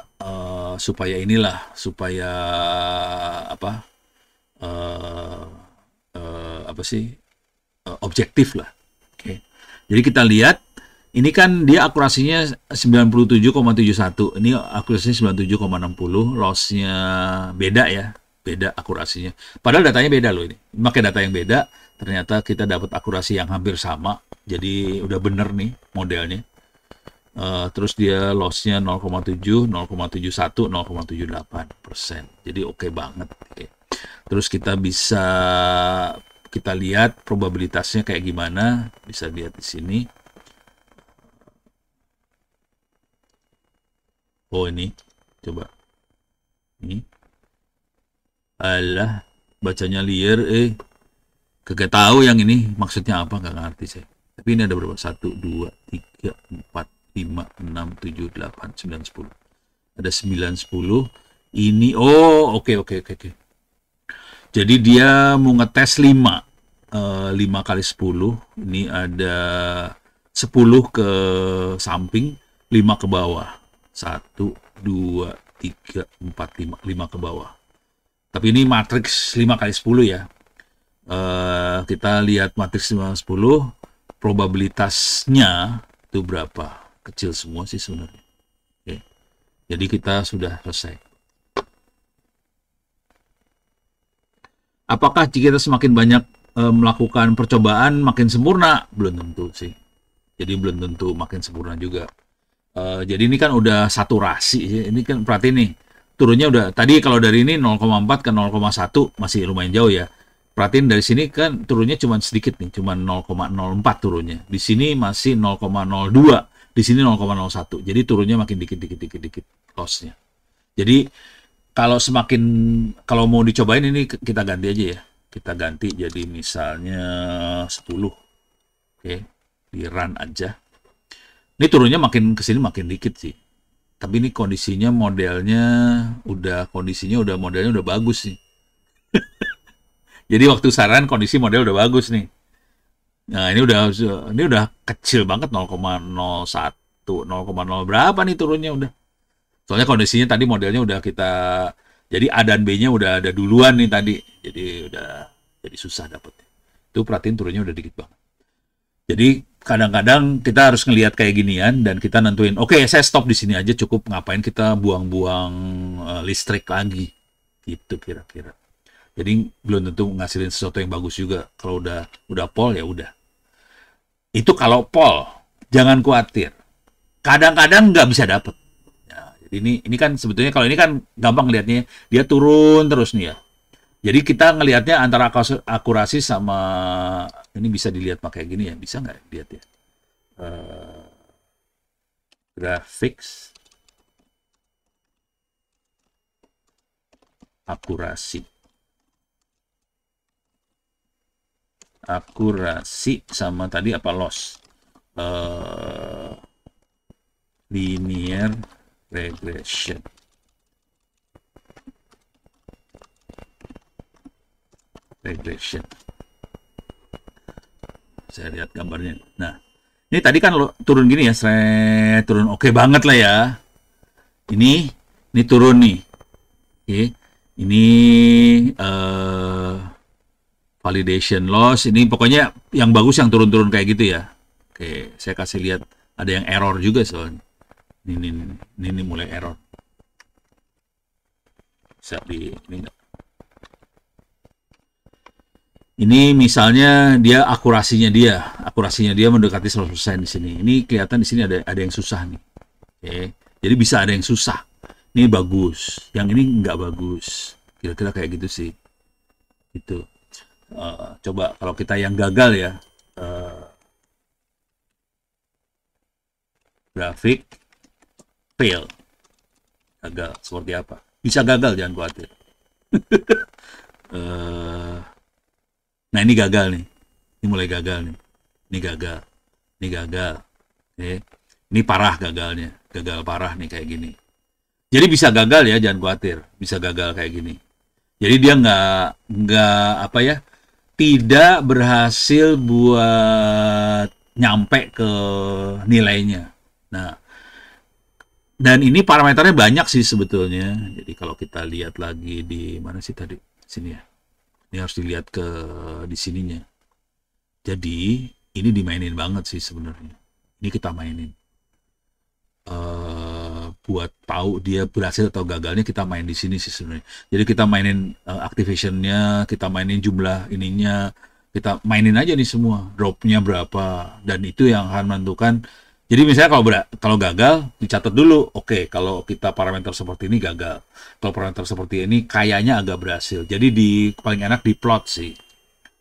objektif lah. Oke. Jadi kita lihat ini kan dia akurasinya 97,71, ini akurasinya 97,60, lossnya beda ya, beda akurasinya. Padahal datanya beda loh ini. Pakai data yang beda, ternyata kita dapat akurasi yang hampir sama. Jadi udah bener nih modelnya. Terus dia lossnya 0,7, 0,71, 0,78%. Jadi oke banget. Oke. Terus kita lihat probabilitasnya kayak gimana, bisa lihat di sini. Oh ini, coba. Ini. Alah, bacanya liar, kagak tahu yang ini maksudnya apa, nggak ngerti saya. Tapi ini ada berapa? 1, 2, 3, 4, 5, 6, 7, 8, 9, 10. Ada 9, 10. Ini, oh oke. Jadi dia mau ngetes 5. 5 kali 10. Ini ada 10 ke samping, 5 ke bawah. 1, 2, 3, 4, 5. 5 ke bawah. Tapi ini matriks 5 kali 10 ya. Kita lihat matriks 5 kali 10. Probabilitasnya itu berapa? Kecil semua sih sebenarnya. Oke. Jadi kita sudah selesai. Apakah jika kita semakin banyak melakukan percobaan makin sempurna? Belum tentu sih. Jadi belum tentu makin sempurna juga. Jadi ini kan udah saturasi. Ini kan perhatiin nih. Turunnya udah, tadi kalau dari ini 0,4 ke 0,1 masih lumayan jauh ya. Perhatiin dari sini kan turunnya cuma sedikit nih. Cuma 0,04 turunnya. Di sini masih 0,02. Di sini 0,01. Jadi turunnya makin dikit lossnya. Jadi kalau mau dicobain ini kita ganti aja ya. Kita ganti jadi misalnya 10. Oke, di run aja. Ini turunnya makin kesini makin dikit sih. Tapi ini modelnya udah bagus sih. Jadi waktu saran kondisi model udah bagus nih. Nah, ini udah kecil banget 0,01, 0,0 berapa nih turunnya udah. Soalnya kondisinya tadi modelnya udah jadi A dan B-nya udah ada duluan nih tadi. Jadi susah dapetnya. Itu perhatiin turunnya udah dikit banget. Jadi kadang-kadang kita harus ngelihat kayak ginian dan kita nentuin, oke, saya stop di sini aja cukup, ngapain kita buang-buang listrik lagi. Gitu kira-kira. Jadi belum tentu ngasilin sesuatu yang bagus juga. Kalau udah pol ya udah. Itu kalau pol, jangan khawatir. Kadang-kadang nggak bisa dapet. Ya, jadi ini kan sebetulnya kalau ini kan gampang lihatnya, dia turun terus nih ya. Jadi kita ngelihatnya antara akurasi sama ini bisa dilihat pakai gini ya, bisa nggak dilihat ya? Graphics akurasi sama tadi apa loss, linear regression. Saya lihat gambarnya. Nah, ini tadi kan lo turun gini ya, turun oke banget lah ya. Ini turun nih. Oke. Ini validation loss. Ini pokoknya yang bagus yang turun-turun kayak gitu ya. Oke, saya kasih lihat ada yang error juga soalnya. Ini mulai error. Bisa ini misalnya dia akurasinya dia mendekati 100% di sini. Ini kelihatan di sini ada yang susah nih. Oke. Jadi bisa ada yang susah. Ini bagus, yang ini nggak bagus. Kira-kira kayak gitu sih. Itu. Coba kalau kita yang gagal ya, grafik fail, gagal seperti apa? Bisa gagal, jangan khawatir. Nah ini gagal nih, ini mulai gagal nih, ini gagal, ini parah gagalnya, gagal parah nih kayak gini. Jadi bisa gagal ya, jangan khawatir, bisa gagal kayak gini. Jadi dia nggak apa ya, tidak berhasil buat nyampe ke nilainya. Nah, dan ini parameternya banyak sih sebetulnya. Jadi kalau kita lihat lagi di mana sih tadi, sini ya. Ini harus dilihat ke di sininya. Jadi ini dimainin banget sih sebenarnya. Ini kita mainin. Buat tahu dia berhasil atau gagalnya kita main di sini sih sebenarnya. Jadi kita mainin activationnya, kita mainin jumlah ininya, kita mainin aja nih semua. Dropnya berapa dan itu yang akan menentukan. Jadi misalnya kalau gagal dicatat dulu, oke, kalau kita parameter seperti ini gagal. Kalau parameter seperti ini kayaknya agak berhasil. Jadi paling enak di plot sih.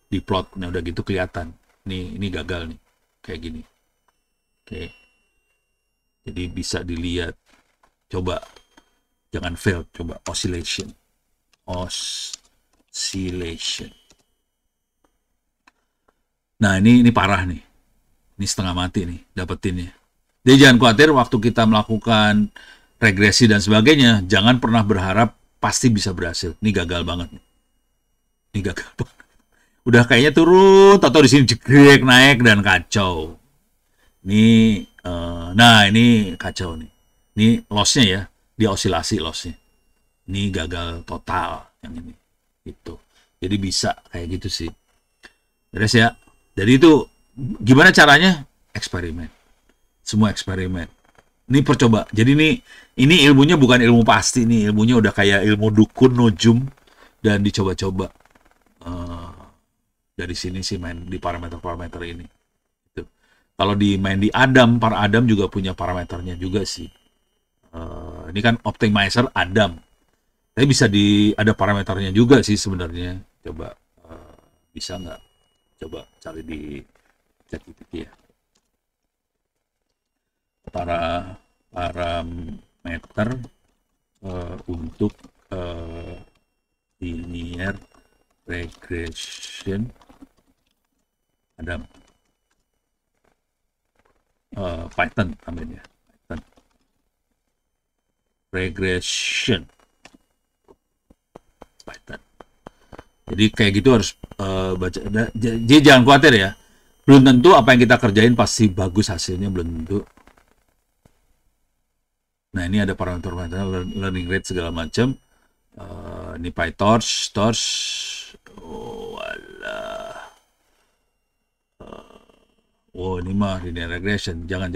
Di plot, nah udah gitu kelihatan. Ini gagal nih. Kayak gini. Oke. Jadi bisa dilihat. Coba jangan fail, coba oscillation. Nah, ini parah nih. Ini setengah mati nih dapetinnya. Jadi jangan khawatir waktu kita melakukan regresi dan sebagainya, jangan pernah berharap pasti bisa berhasil. Ini gagal banget nih. Ini gagal banget. Udah kayaknya turun, atau di sini jegrek naik dan kacau. Ini nah ini kacau nih. Ini loss-nya ya, dia osilasi loss-nya. Ini gagal total yang ini. Itu. Jadi bisa kayak gitu sih. Beres ya. Jadi itu gimana caranya? Eksperimen. Semua eksperimen. Ini percoba. Jadi ini ilmunya bukan ilmu pasti nih, ilmunya udah kayak ilmu dukun, nujum, dan dicoba-coba. Dari sini sih main di parameter-parameter ini. Gitu. Kalau main di Adam, para Adam juga punya parameternya juga sih. Ini kan optimizer Adam. Tapi bisa ada parameternya juga sih sebenarnya. Coba bisa nggak? Coba cari di ChatGPT ya. Parameter untuk linear regression Adam. Python namanya. Python regression Python. Jadi kayak gitu harus baca. Jadi jangan khawatir ya. Belum tentu apa yang kita kerjain pasti bagus hasilnya, belum tentu. Nah ini ada parameter learning rate segala macam. Ini PyTorch, oh alah. Oh ini mah linear regression. Jangan.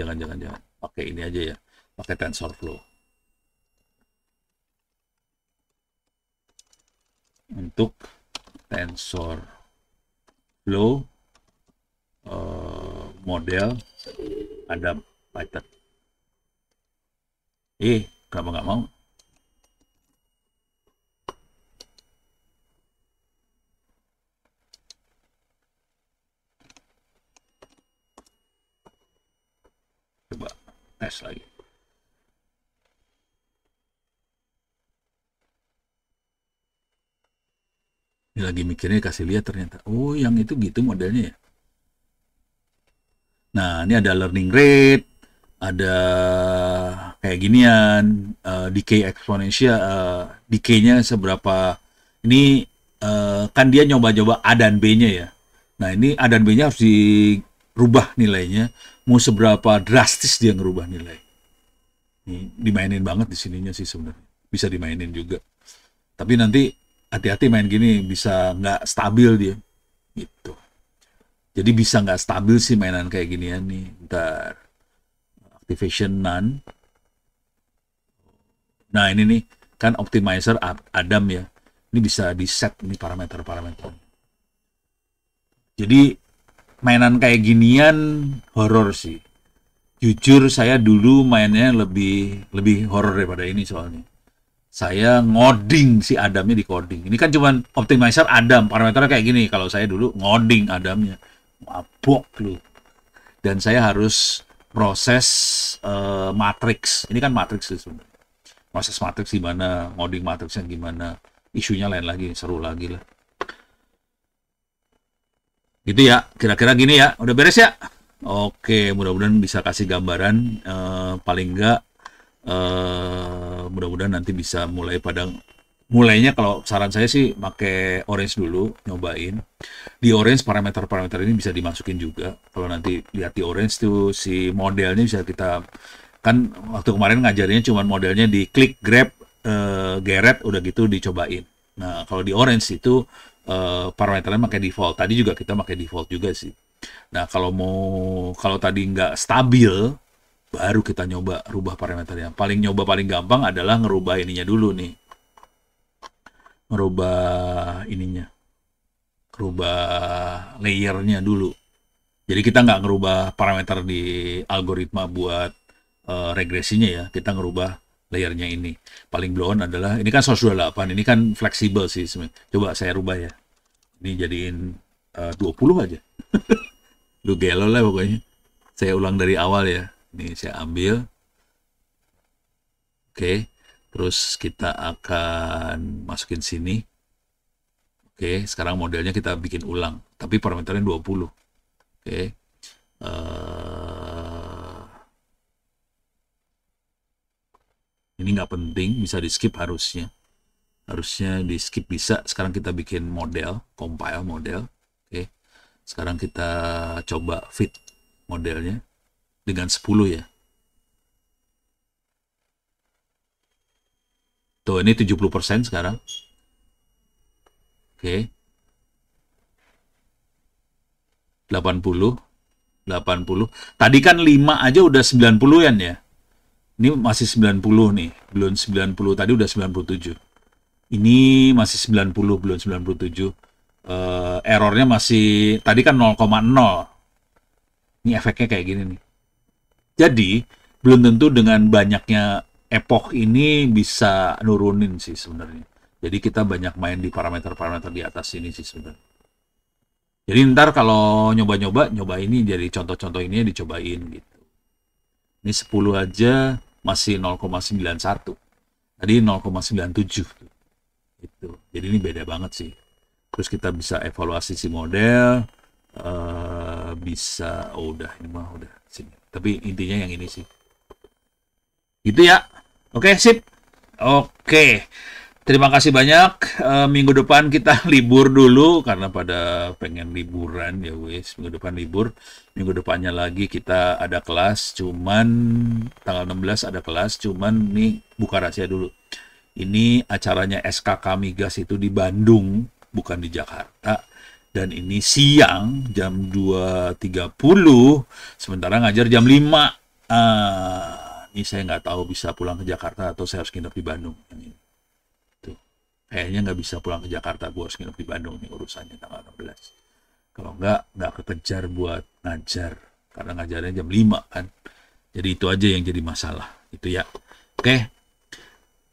Pakai ini aja ya. Pakai TensorFlow. Untuk TensorFlow model, Adam, Python. Kenapa nggak mau? Coba tes lagi. Ini lagi mikirnya, kasih lihat ternyata. Oh, yang itu gitu modelnya ya. Nah, ini ada learning rate, ada kayak ginian, decay exponential, decay-nya seberapa. Ini kan dia nyoba-nyoba A dan B-nya ya. Nah, ini A dan B-nya harus dirubah nilainya. Mau seberapa drastis dia ngerubah nilai. Ini dimainin banget di sininya sih sebenarnya. Bisa dimainin juga. Tapi nanti hati-hati main gini, bisa nggak stabil dia. Gitu. Jadi bisa nggak stabil sih mainan kayak ginian nih. Ntar activation none. Nah ini nih kan optimizer Adam ya. Ini bisa di set nih parameter-parameter. Jadi mainan kayak ginian horor sih. Jujur saya dulu mainnya lebih horor daripada ini soalnya. Saya ngoding si Adamnya di coding. Ini kan cuman optimizer Adam, parameternya kayak gini. Kalau saya dulu ngoding Adamnya. Mabok lu. Dan saya harus proses matrix. Ini kan matrix sih sebenarnya. Proses matrix gimana, ngoding matrixnya gimana, isunya lain lagi, seru lagi lah. Gitu ya, kira-kira gini ya. Udah beres ya? Oke, mudah-mudahan bisa kasih gambaran. Paling enggak, mudah-mudahan nanti bisa mulainya kalau saran saya sih pakai Orange dulu, nyobain. Di Orange parameter-parameter ini bisa dimasukin juga. Kalau nanti lihat di Orange tuh si modelnya bisa kita, kan waktu kemarin ngajarnya cuma modelnya di klik, grab, geret, udah gitu dicobain. Nah kalau di Orange itu parameternya pakai default. Tadi juga kita pakai default juga sih. Nah kalau tadi nggak stabil, baru kita nyoba rubah parameternya. Paling gampang adalah ngerubah ininya dulu nih. Ngerubah layernya dulu. Jadi kita nggak ngerubah parameter di algoritma buat regresinya ya. Kita ngerubah layernya ini. Paling blown adalah, ini kan source 28, ini kan fleksibel sih sebenarnya. Coba saya rubah ya. Ini jadiin 20 aja. Lu gelo lah pokoknya. Saya ulang dari awal ya. Ini saya ambil. Oke. Terus kita akan masukin sini. Oke, sekarang modelnya kita bikin ulang. Tapi parameternya 20. Oke. Ini nggak penting, bisa di skip harusnya. Harusnya di skip bisa. Sekarang kita bikin model, compile model. Oke. Sekarang kita coba fit modelnya dengan 10 ya. Tuh, ini 70% sekarang. Oke. 80. Tadi kan 5 aja udah 90-an ya. Ini masih 90 nih. Belum 90, tadi udah 97. Ini masih 90, belum 97. Errornya masih, tadi kan 0,0. Ini efeknya kayak gini nih. Jadi, belum tentu dengan banyaknya epoch ini bisa nurunin sih sebenarnya. Jadi kita banyak main di parameter-parameter di atas ini sih sebenarnya. Jadi ntar kalau nyoba ini jadi contoh-contoh ini dicobain gitu. Ini 10 aja masih 0,91. Tadi 0,97 gitu. Jadi ini beda banget sih. Terus kita bisa evaluasi si model, bisa, udah ini mah udah sini. Tapi intinya yang ini sih. Gitu ya. Oke, sip. Oke. Terima kasih banyak. Minggu depan kita libur dulu karena pada pengen liburan ya wes. Minggu depan libur. Minggu depannya lagi kita ada kelas, cuman tanggal 16 ada kelas, cuman nih buka rahasia dulu. Ini acaranya SKK Migas itu di Bandung, bukan di Jakarta. Dan ini siang jam 2.30, sementara ngajar jam 5. Ini saya nggak tahu bisa pulang ke Jakarta atau saya harus nginep di Bandung. Yang ini. Tuh. Kayaknya nggak bisa pulang ke Jakarta, gue harus nginep di Bandung nih urusannya tanggal 16. Kalau nggak kekejar buat ngajar karena ngajarnya jam 5 kan. Jadi itu aja yang jadi masalah. Itu ya. Oke.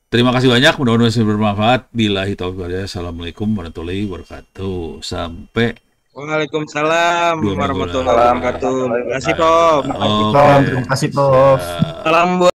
Terima kasih banyak, mudah-mudahan bisa bermanfaat. Billahi taufiq wal hidayah. Assalamualaikum warahmatullahi wabarakatuh. Sampai Waalaikumsalam 2 minggu warahmatullahi lagi. wabarakatuh. Terima kasih, Prof. Oke. Terima kasih, Prof. Siap. Salam buat